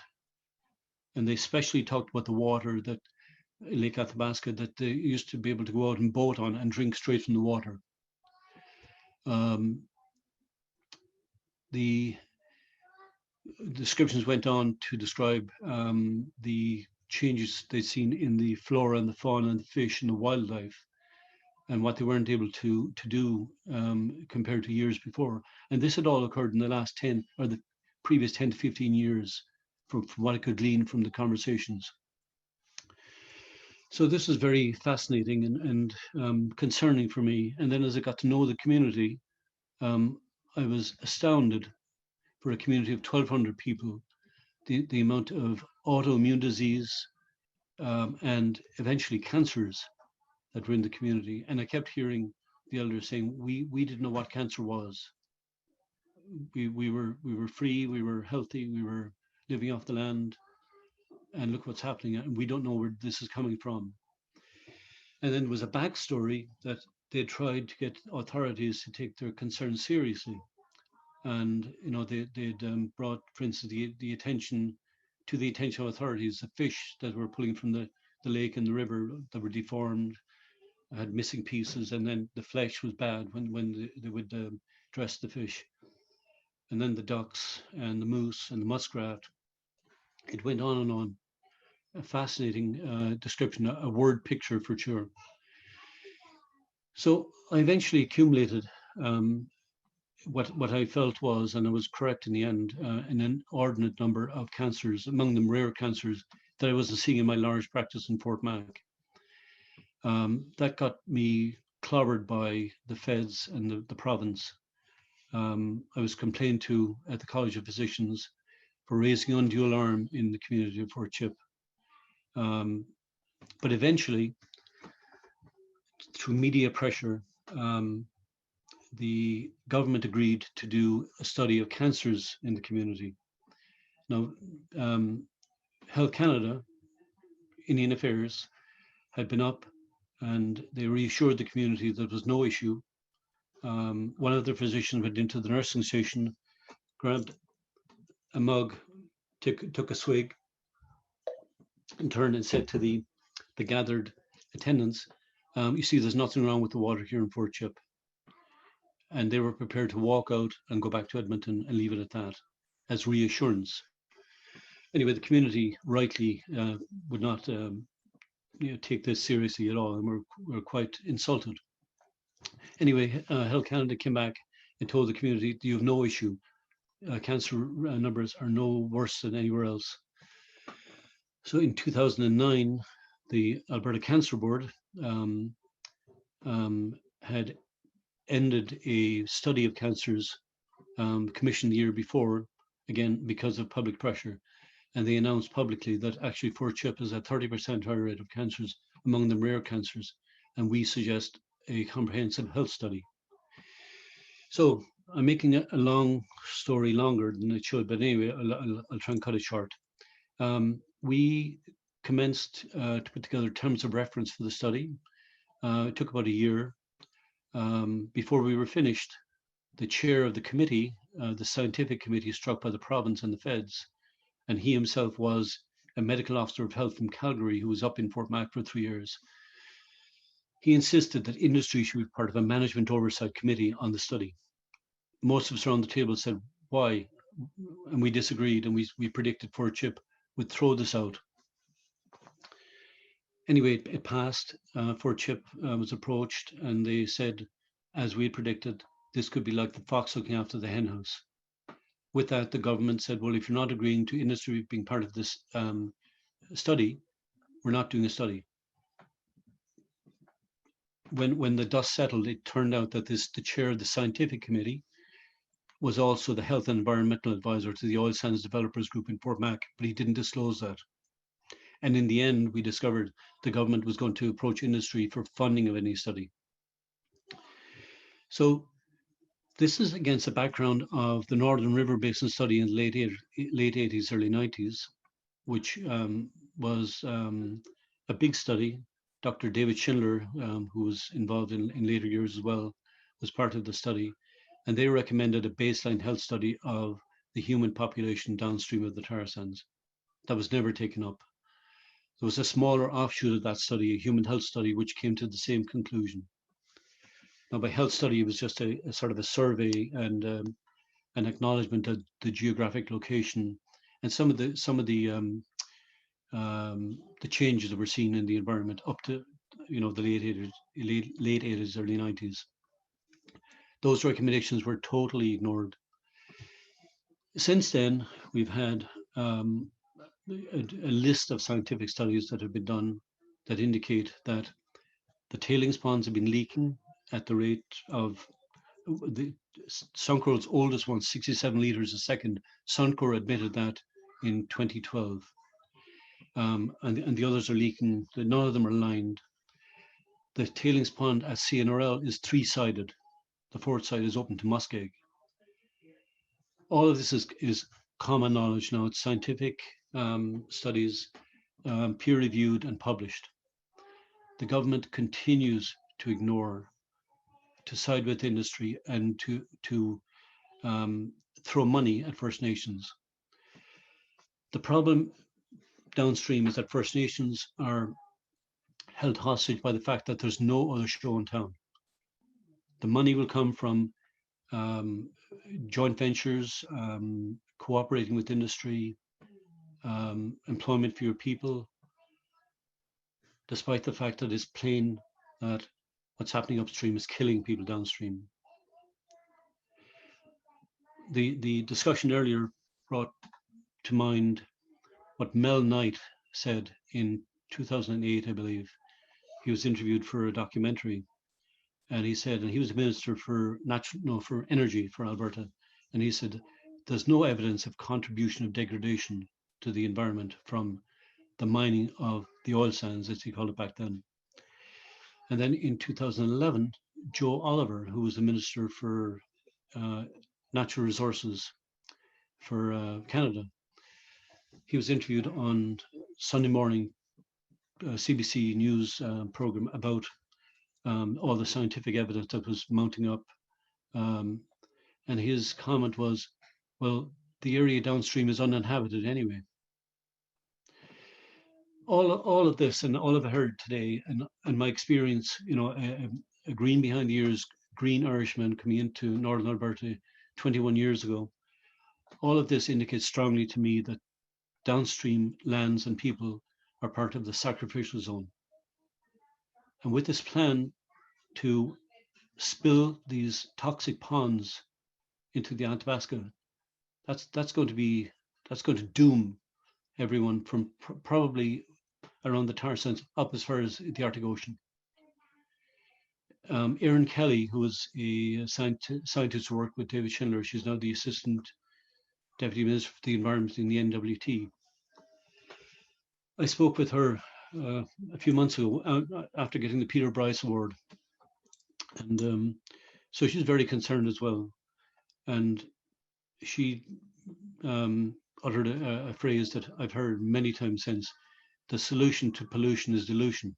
And they especially talked about the water that Lake Athabasca that they used to be able to go out and boat on and drink straight from the water. The descriptions went on to describe the changes they'd seen in the flora and the fauna and the fish and the wildlife, and what they weren't able to do compared to years before. And this had all occurred in the last 10 or the previous 10 to 15 years from what I could glean from the conversations. So this was very fascinating and concerning for me. And then as I got to know the community, I was astounded for a community of 1,200 people, the amount of autoimmune disease and eventually cancers that were in the community. And I kept hearing the elders saying, we didn't know what cancer was. We were free, we were healthy, we were living off the land, and look what's happening, and we don't know where this is coming from. And then there was a backstory that they tried to get authorities to take their concerns seriously. And they'd brought, for instance, the attention of authorities, the fish that were pulling from the lake and the river that were deformed, had missing pieces, and then the flesh was bad when they would dress the fish. And then the ducks and the moose and the muskrat. It went on and on. A fascinating description, a word picture for sure. So I eventually accumulated what I felt was, and I was correct in the end, an inordinate number of cancers, among them rare cancers, that I wasn't seeing in my large practice in Fort Mac. That got me clobbered by the feds and the province. I was complained to at the College of Physicians for raising undue alarm in the community of Fort Chip. But eventually, through media pressure, the government agreed to do a study of cancers in the community. Now, Health Canada, Indian Affairs, had been up, and they reassured the community that there was no issue. One of the physicians went into the nursing station, grabbed a mug, took a swig, and turned and said to the gathered attendants, you see, there's nothing wrong with the water here in Fort Chip. and they were prepared to walk out and go back to Edmonton and leave it at that as reassurance. Anyway, the community rightly would not take this seriously at all, and were quite insulted. Anyway, Health Canada came back and told the community, you have no issue. Cancer numbers are no worse than anywhere else. So in 2009, the Alberta Cancer Board had ended a study of cancers commissioned the year before, again, because of public pressure. And they announced publicly that actually Fort Chip is at 30% higher rate of cancers, among them rare cancers. And we suggest a comprehensive health study. So I'm making a long story longer than it should, but anyway, I'll try and cut it short. We commenced to put together terms of reference for the study. It took about a year. Before we were finished, the chair of the committee, the scientific committee struck by the province and the feds, and he himself was a medical officer of health from Calgary who was up in Fort Mac for 3 years. He insisted that industry should be part of a management oversight committee on the study. Most of us around the table said, why? And we disagreed, and we predicted Fort Chip would throw this out. Anyway, it passed. Fort Chip was approached, and they said, as we had predicted, this could be like the fox looking after the hen house. With that, the government said, well, if you're not agreeing to industry being part of this study, we're not doing a study. When the dust settled, it turned out that the chair of the scientific committee was also the health and environmental advisor to the oil sands developers group in Fort Mac, but he didn't disclose that. And in the end, we discovered the government was going to approach industry for funding of any study. So this is against the background of the Northern River Basin study in the late 80s, early 90s, which was a big study. Dr. David Schindler, who was involved in later years as well, was part of the study. And they recommended a baseline health study of the human population downstream of the tar sands. That was never taken up. There was a smaller offshoot of that study, a human health study, which came to the same conclusion. Now, by health study, it was just a sort of a survey and an acknowledgement of the geographic location and some of the changes that were seen in the environment up to the late 80s, early 90s. Those recommendations were totally ignored. Since then, we've had a list of scientific studies that have been done that indicate that the tailings ponds have been leaking at the rate of Suncor's oldest one, 67 liters a second. Suncor admitted that in 2012. And the others are leaking. None of them are lined. The tailings pond at CNRL is three-sided. The fourth side is open to muskeg. All of this is common knowledge now. It's scientific studies, peer-reviewed and published. The government continues to ignore, to side with industry, and to throw money at First Nations. The problem downstream is that First Nations are held hostage by the fact that there's no other show in town. The money will come from joint ventures, cooperating with industry, employment for your people, despite the fact that it's plain that what's happening upstream is killing people downstream. The discussion earlier brought to mind what Mel Knight said in 2008, I believe. He was interviewed for a documentary, and he said, and he was a minister for for energy for Alberta, and he said, there's no evidence of contribution of degradation to the environment from the mining of the oil sands, as he called it back then. And then in 2011, Joe Oliver, who was the Minister for Natural Resources for Canada, he was interviewed on Sunday morning CBC News program about all the scientific evidence that was mounting up. And his comment was, well, the area downstream is uninhabited anyway. All of this and all I've heard today and my experience, a green behind the ears green Irishmen coming into Northern Alberta 21 years ago. All of this indicates strongly to me that downstream lands and people are part of the sacrificial zone. And with this plan to spill these toxic ponds into the Athabasca, that's going to doom everyone from probably around the Tarsands up as far as the Arctic Ocean. Erin Kelly, who was a scientist who worked with David Schindler, she's now the Assistant Deputy Minister for the Environment in the NWT. I spoke with her a few months ago after getting the Peter Bryce Award. And so she's very concerned as well. And she uttered a phrase that I've heard many times since: the solution to pollution is dilution.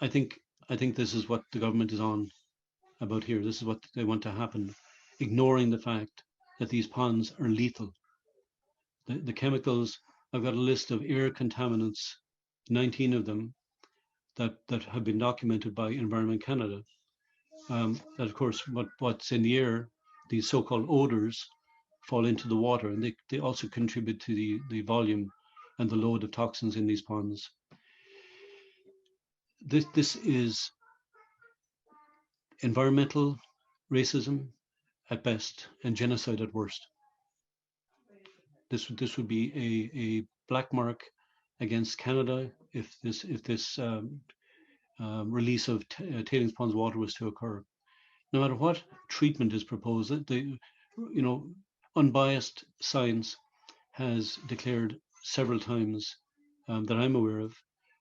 I think this is what the government is on about here. This is what they want to happen, ignoring the fact that these ponds are lethal. The chemicals, I've got a list of air contaminants, 19 of them, that have been documented by Environment Canada. That of course, what's in the air, these so-called odors, fall into the water, and they also contribute to the volume and the load of toxins in these ponds. This is environmental racism at best and genocide at worst. This would be a black mark against Canada if this release of tailings ponds water was to occur. No matter what treatment is proposed, unbiased science has declared several times that I'm aware of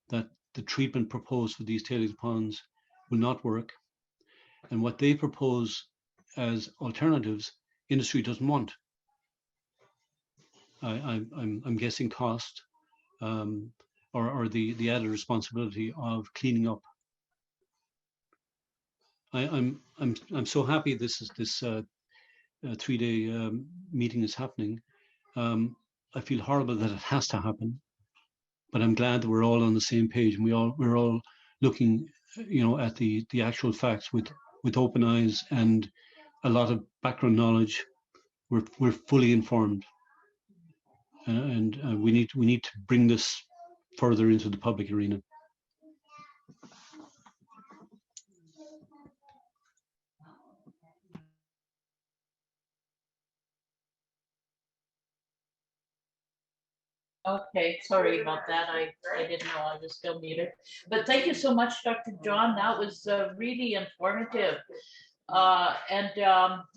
that the treatment proposed for these tailings ponds will not work, and what they propose as alternatives, industry doesn't want. I'm guessing cost or the added responsibility of cleaning up. I'm so happy this 3-day meeting is happening. I feel horrible that it has to happen, but I'm glad that we're all on the same page and we're all looking, at the actual facts with open eyes and a lot of background knowledge. We're fully informed, and we need to bring this further into the public arena. Okay, sorry about that. I didn't know I was still muted. But thank you so much, Dr. John. That was really informative.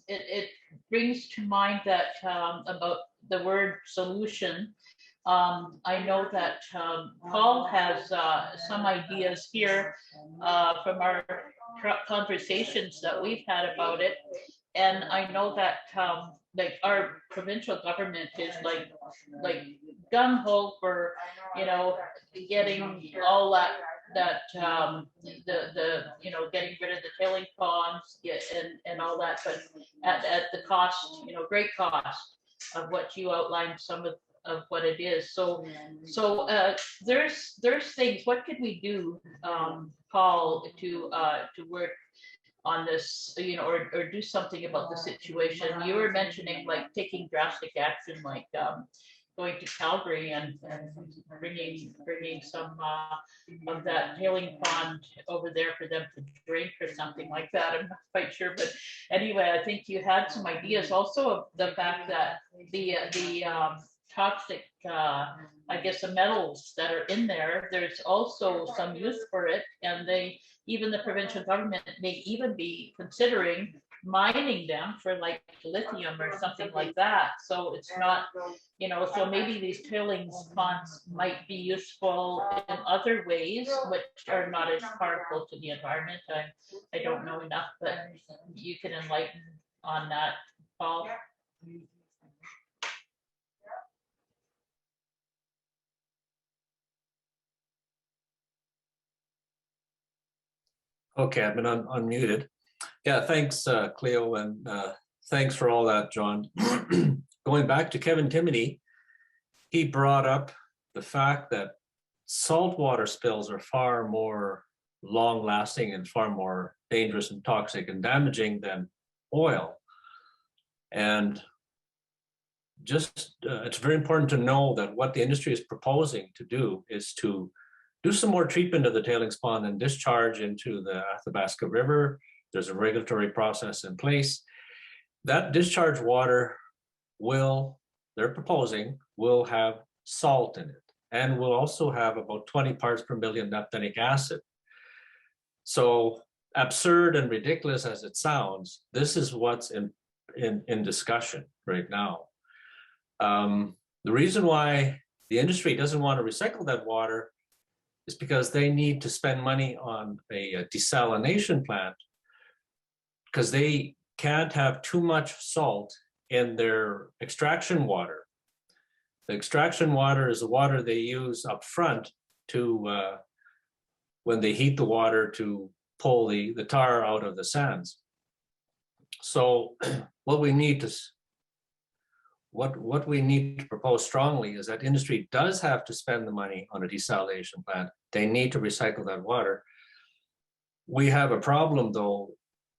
It brings to mind that about the word solution. I know that Paul has some ideas here from our conversations that we've had about it. And I know that like our provincial government is like gung-ho for getting all that getting rid of the tailing ponds and all that, but at the cost, great cost of what you outlined, some of what it is. So there's things. What could we do, Paul, to work on this, or do something about the situation? You were mentioning like taking drastic action, like going to Calgary and bringing some of that tailing pond over there for them to drink or something like that. I'm not quite sure, but anyway, I think you had some ideas also of the fact that the toxic, I guess the metals that are in there, there's also some use for it, and even the provincial government may even be considering mining them for like lithium or something like that. So it's not, so maybe these tailings ponds might be useful in other ways, which are not as harmful to the environment. I don't know enough, but you can enlighten on that, Paul. Okay, I've been unmuted. Yeah, thanks, Cleo, and thanks for all that, John. Going back to Kevin Timoney, he brought up the fact that saltwater spills are far more long lasting and far more dangerous and toxic and damaging than oil. And just it's very important to know that what the industry is proposing to do is to do some more treatment of the tailings pond and discharge into the Athabasca River. There's a regulatory process in place. That discharge water they're proposing, will have salt in it, and will also have about 20 parts per million naphthenic acid. So absurd and ridiculous as it sounds, this is what's in discussion right now. The reason why the industry doesn't want to recycle that water is because they need to spend money on a desalination plant, because they can't have too much salt in their extraction water. The extraction water is the water they use up front to when they heat the water to pull the tar out of the sands. So what we need to propose strongly is that industry does have to spend the money on a desalination plant. They need to recycle that water. We have a problem though.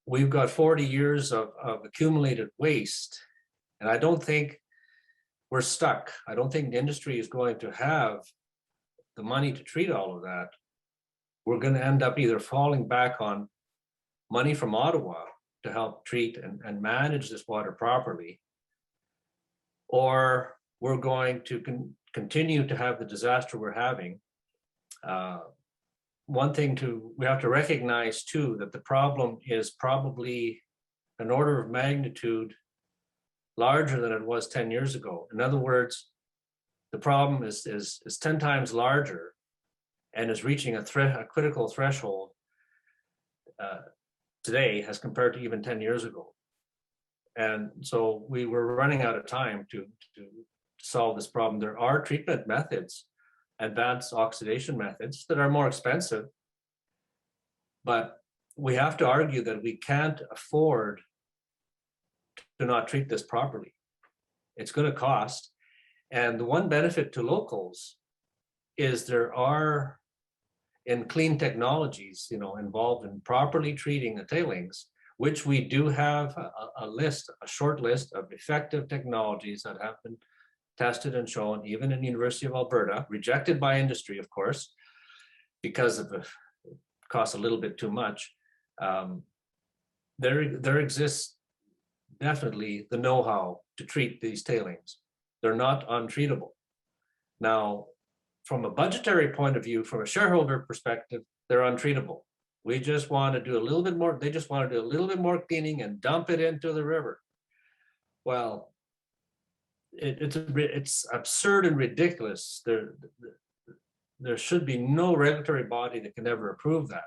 We've got 40 years of accumulated waste, and I don't think we're stuck. I don't think the industry is going to have the money to treat all of that. We're going to end up either falling back on money from Ottawa to help treat and manage this water properly, or we're going to continue to have the disaster we're having. One thing we have to recognize too, that the problem is probably an order of magnitude larger than it was 10 years ago. In other words, the problem is 10 times larger and is reaching a critical threshold today as compared to even 10 years ago. And so we were running out of time to solve this problem. There are treatment methods, advanced oxidation methods that are more expensive, but we have to argue that we can't afford to not treat this properly. It's going to cost. And the one benefit to locals is there are, in clean technologies, involved in properly treating the tailings, which we do have a short list of effective technologies that have been tested and shown, even in the University of Alberta, rejected by industry, of course, because it costs a little bit too much. There exists definitely the know-how to treat these tailings. They're not untreatable. Now, from a budgetary point of view, from a shareholder perspective, they're untreatable. We just want to do a little bit more. They just want to do a little bit more cleaning and dump it into the river. Well, it's absurd and ridiculous. There should be no regulatory body that can ever approve that.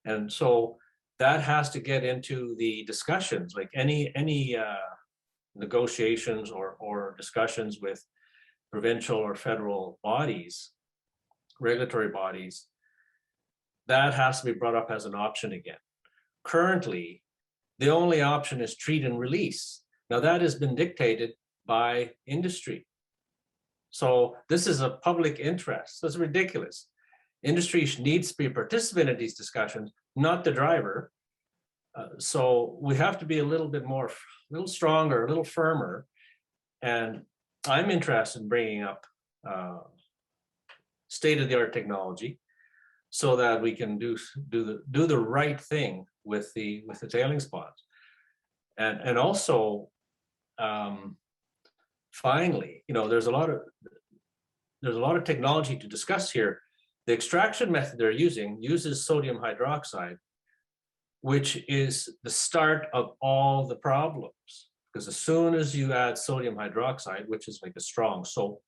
And so that has to get into the discussions, like any negotiations or discussions with provincial or federal bodies, regulatory bodies. That has to be brought up as an option again. Currently, the only option is treat and release. Now that has been dictated by industry. So this is a public interest. That's ridiculous. Industry needs to be a participant in these discussions, not the driver. So we have to be a little stronger, a little firmer. And I'm interested in bringing up state-of-the-art technology so that we can do the right thing with the tailings ponds. And also, finally, there's a lot of technology to discuss here. The extraction method they're using uses sodium hydroxide, which is the start of all the problems. Because as soon as you add sodium hydroxide, which is like a strong soap,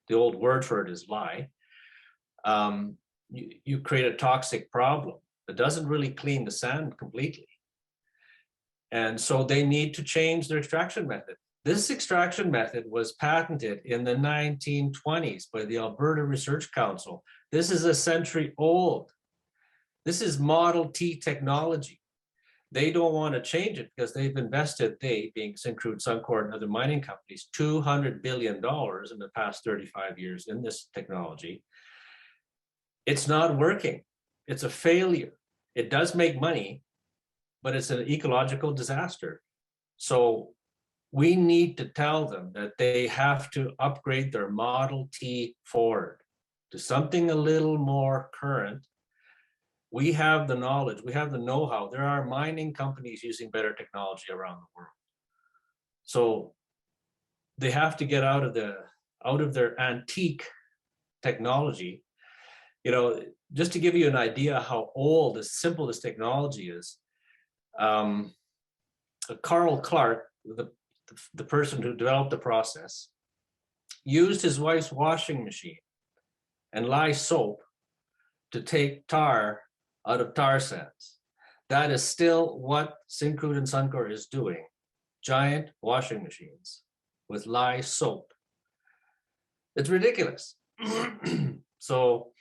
the old word for it is lye, you create a toxic problem that doesn't really clean the sand completely. And so they need to change their extraction method. This extraction method was patented in the 1920s by the Alberta Research Council. This is a century old. This is Model T technology. They don't want to change it because they've invested, they being Syncrude, Suncor, and other mining companies, $200 billion in the past 35 years in this technology. It's not working. It's a failure. It does make money, but it's an ecological disaster. So we need to tell them that they have to upgrade their Model T Ford to something a little more current. We have the knowledge, we have the know-how. There are mining companies using better technology around the world. So they have to get out of their antique technology. You know, just to give you an idea how old, as simple this technology is, Carl Clark, the person who developed the process, used his wife's washing machine and lye soap to take tar out of tar sands. That is still what Syncrude and Suncor is doing. Giant washing machines with lye soap. It's ridiculous. So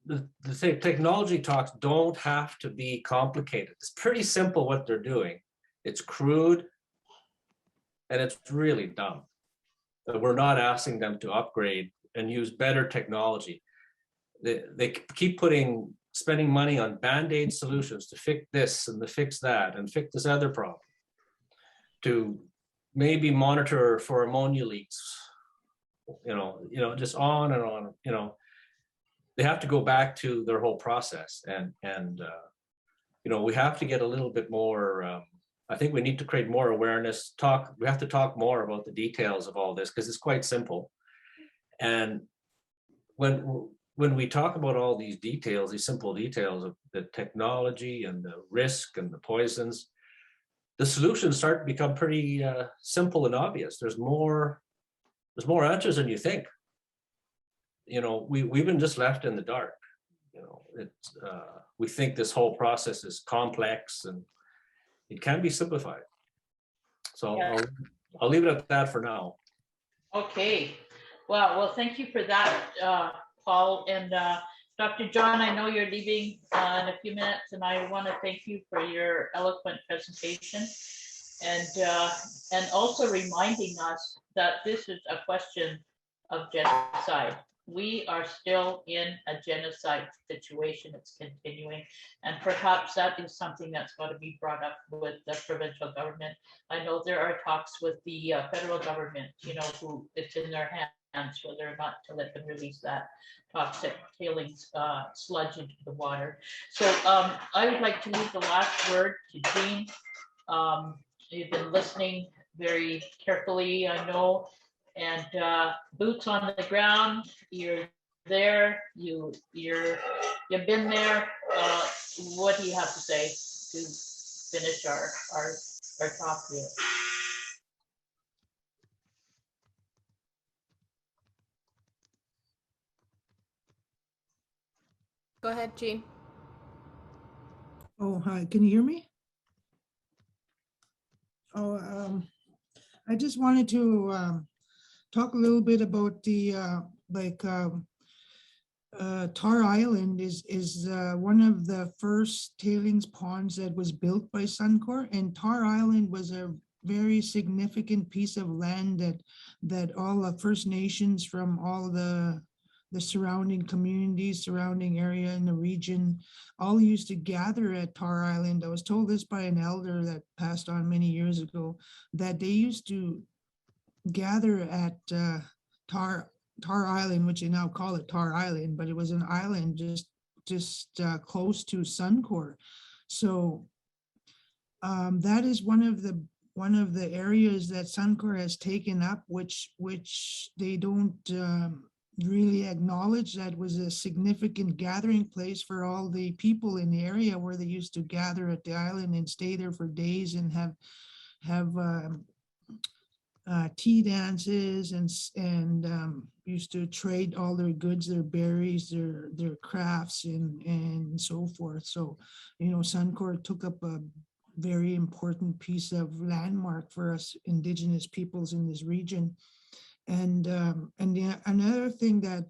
the technology talks don't have to be complicated. It's pretty simple what they're doing. It's crude and it's really dumb. We're not asking them to upgrade and use better technology. They keep spending money on band-aid solutions to fix this and to fix that and fix this other problem, to maybe monitor for ammonia leaks, just on and on. They have to go back to their whole process, and we have to get a little bit more. I think we need to create more awareness. We have to talk more about the details of all this, because it's quite simple. And when we talk about all these details, these simple details of the technology and the risk and the poisons, the solutions start to become pretty simple and obvious. There's more answers than you think. We've been just left in the dark. We think this whole process is complex and it can be simplified. So Yeah. I'll leave it at that for now. Okay, well, thank you for that, Paul. And Dr. John, I know you're leaving in a few minutes, and I want to thank you for your eloquent presentation, and also reminding us that this is a question of genocide. We are still in a genocide situation. It's continuing, and perhaps that is something that's got to be brought up with the provincial government. I know there are talks with the federal government, who it's in their hands whether or not to let them release that toxic tailings sludge into the water. So I would like to leave the last word to Jean. You've been listening very carefully, I know, and boots on the ground. You're there. You've been there. What do you have to say to finish our talk here? Go ahead, Jean. Oh, hi, can you hear me? Oh, I just wanted to talk a little bit about the Tar Island is one of the first tailings ponds that was built by Suncor, and Tar Island was a very significant piece of land that all the First Nations from all the surrounding communities, surrounding area in the region, all used to gather at Tar Island. I was told this by an elder that passed on many years ago, that they used to gather at Tar Island, which they now call it Tar Island, but it was an island just close to Suncor. So that is one of the areas that Suncor has taken up, which they don't really acknowledge. That was a significant gathering place for all the people in the area, where they used to gather at the island and stay there for days and have tea dances and used to trade all their goods, their berries, their crafts and so forth. So, Suncor took up a very important piece of landmark for us Indigenous peoples in this region. And another thing that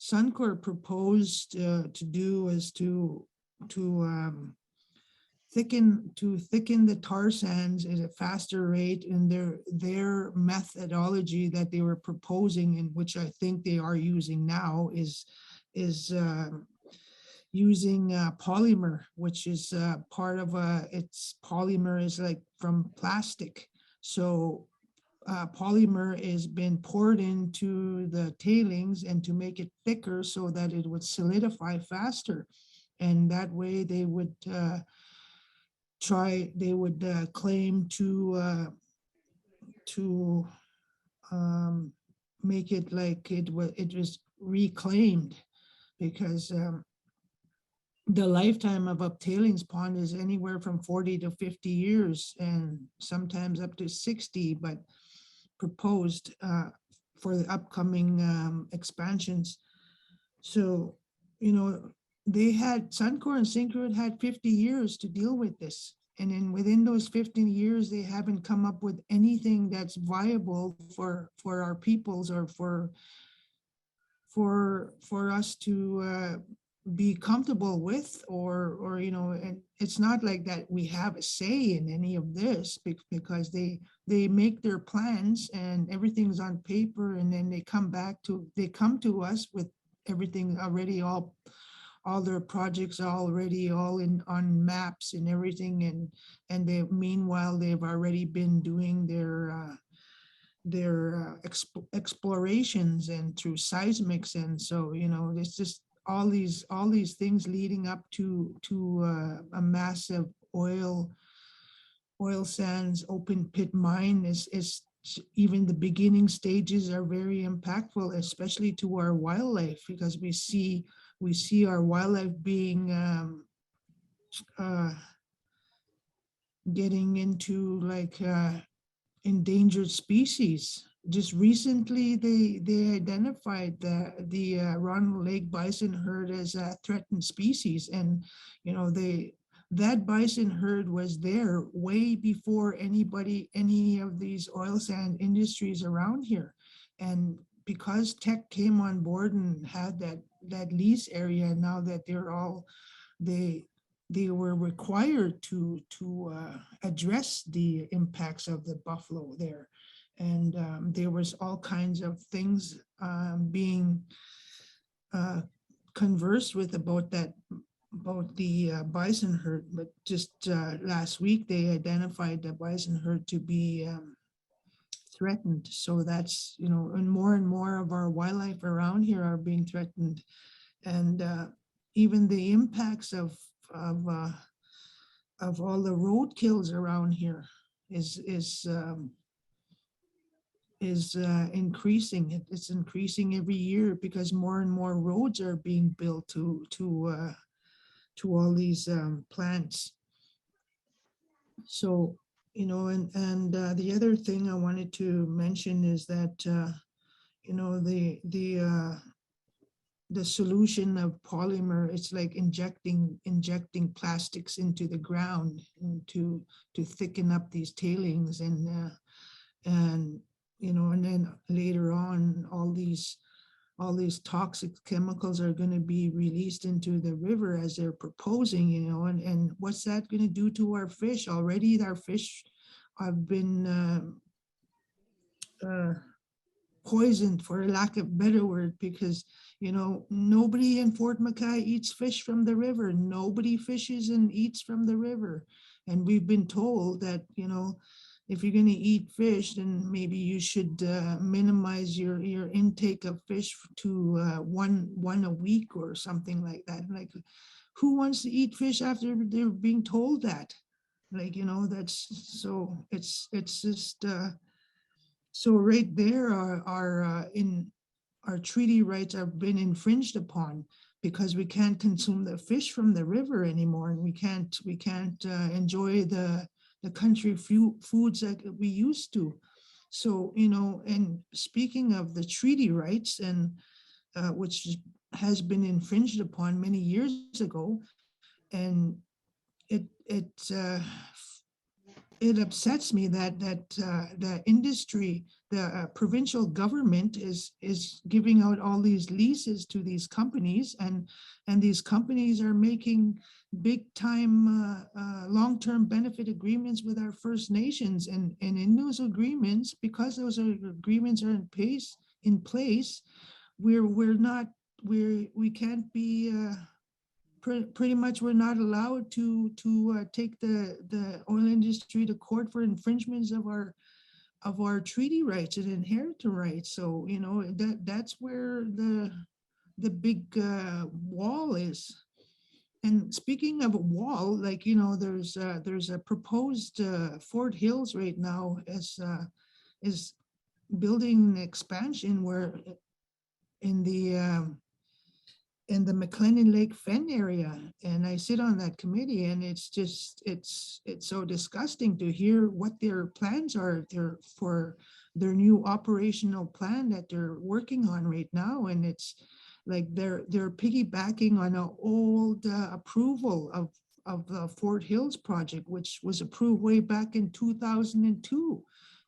Suncor proposed to do is to thicken the tar sands at a faster rate, and their methodology that they were proposing, and which I think they are using now, is using polymer, which is part of its polymer is like from plastic. So polymer is been poured into the tailings and to make it thicker so that it would solidify faster. And that way they would claim to make it like it was reclaimed, because the lifetime of a tailings pond is anywhere from 40 to 50 years and sometimes up to 60, but proposed for the upcoming expansions. So, you know, they had Suncor and Syncrude had 50 years to deal with this. And then within those 15 years, they haven't come up with anything that's viable for our peoples or for us to be comfortable with, or you know, and it's not like that we have a say in any of this, because they make their plans and everything's on paper, and then they come to us with everything already, all their projects already all in on maps and everything, and they meanwhile they've already been doing their explorations and through seismics. And so, you know, it's just all these things leading up to a massive oil sands open pit mine is even the beginning stages are very impactful, especially to our wildlife, because we see our wildlife being getting into like endangered species. Just recently, they identified the Ronald Lake bison herd as a threatened species, and you know that bison herd was there way before any of these oil sand industries around here, and because Teck came on board and had that lease area, now that they were required to address the impacts of the buffalo there. And there was all kinds of things being conversed with about the bison herd. But just last week, they identified the bison herd to be threatened. So that's, you know, and more of our wildlife around here are being threatened. And even the impacts of all the road kills around here is increasing. It's increasing every year because more and more roads are being built to all these plants. So, you know, and the other thing I wanted to mention is that you know, the solution of polymer, it's like injecting plastics into the ground and to thicken up these tailings, and you know, and then later on all these toxic chemicals are going to be released into the river as they're proposing, you know, and what's that going to do to our fish? Already our fish have been poisoned, for lack of a better word, because, you know, nobody in Fort McKay eats fish from the river. Nobody fishes and eats from the river. And we've been told that, you know, if you're going to eat fish, then maybe you should minimize your intake of fish to one a week or something like that. Like, who wants to eat fish after they're being told that? Like, you know, that's so it's just so right there our treaty rights have been infringed upon, because we can't consume the fish from the river anymore, and we can't enjoy the country foods that we used to. So, you know, and speaking of the treaty rights, and which has been infringed upon many years ago, and it upsets me that the industry, the provincial government is giving out all these leases to these companies, and these companies are making big time long-term benefit agreements with our First Nations, and in those agreements, because those agreements are in place, we can't be pretty much we're not allowed to take the oil industry to court for infringements of our treaty rights and inheritance rights. So, you know, that's where the big wall is. And speaking of a wall, like, you know, there's a proposed Fort Hills right now as is building an expansion where in the McLennan Lake Fen area, and I sit on that committee, and it's just it's so disgusting to hear what their plans are for their new operational plan that they're working on right now, and it's like they're piggybacking on an old approval of the Fort Hills project, which was approved way back in 2002,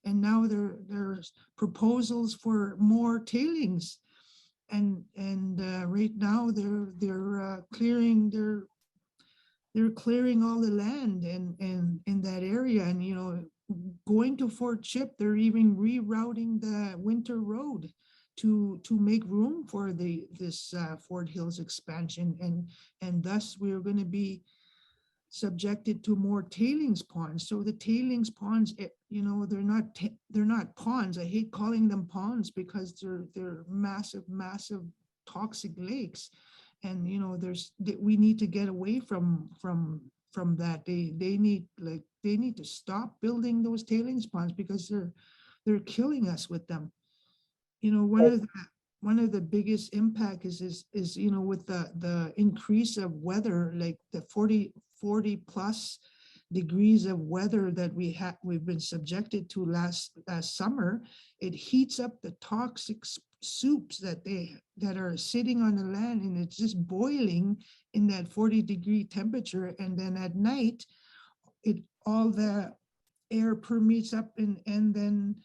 and now there's proposals for more tailings. And right now they're clearing all the land and in that area, and you know, going to Fort Chip, they're even rerouting the winter road to make room for this Fort Hills expansion, and thus we're going to be subjected to more tailings ponds. So the tailings ponds, you know, they're not ponds. I hate calling them ponds because they're massive toxic lakes, and you know, we need to get away from that. They need to stop building those tailings ponds because they're killing us with them. You know, one of the biggest impact is you know, with the increase of weather, like the 40 plus degrees of weather that we've been subjected to last summer, it heats up the toxic soups that are sitting on the land, and it's just boiling in that 40-degree temperature. And then at night, all the air permeates up, and then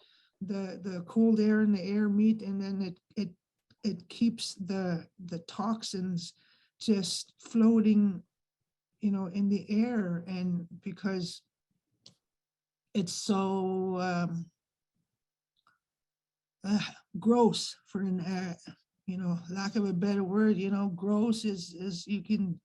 the cold air and the air meet, and then it keeps the toxins just floating, you know, in the air. And because it's so gross, for an you know, lack of a better word, you know, gross is you can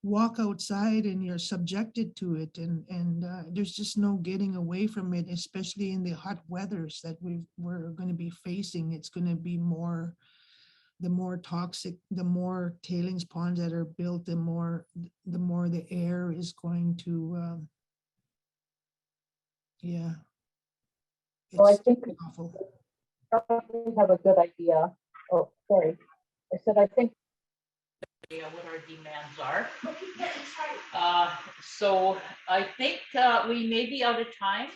walk outside and you're subjected to it, and there's just no getting away from it, especially in the hot weathers that we're going to be facing. It's going to be the more toxic, the more tailings ponds that are built, the more the air is going to yeah, Well, I it's think awful. probably have a good idea. Oh, sorry. I said, I think What our demands are. So I think we may be out of time.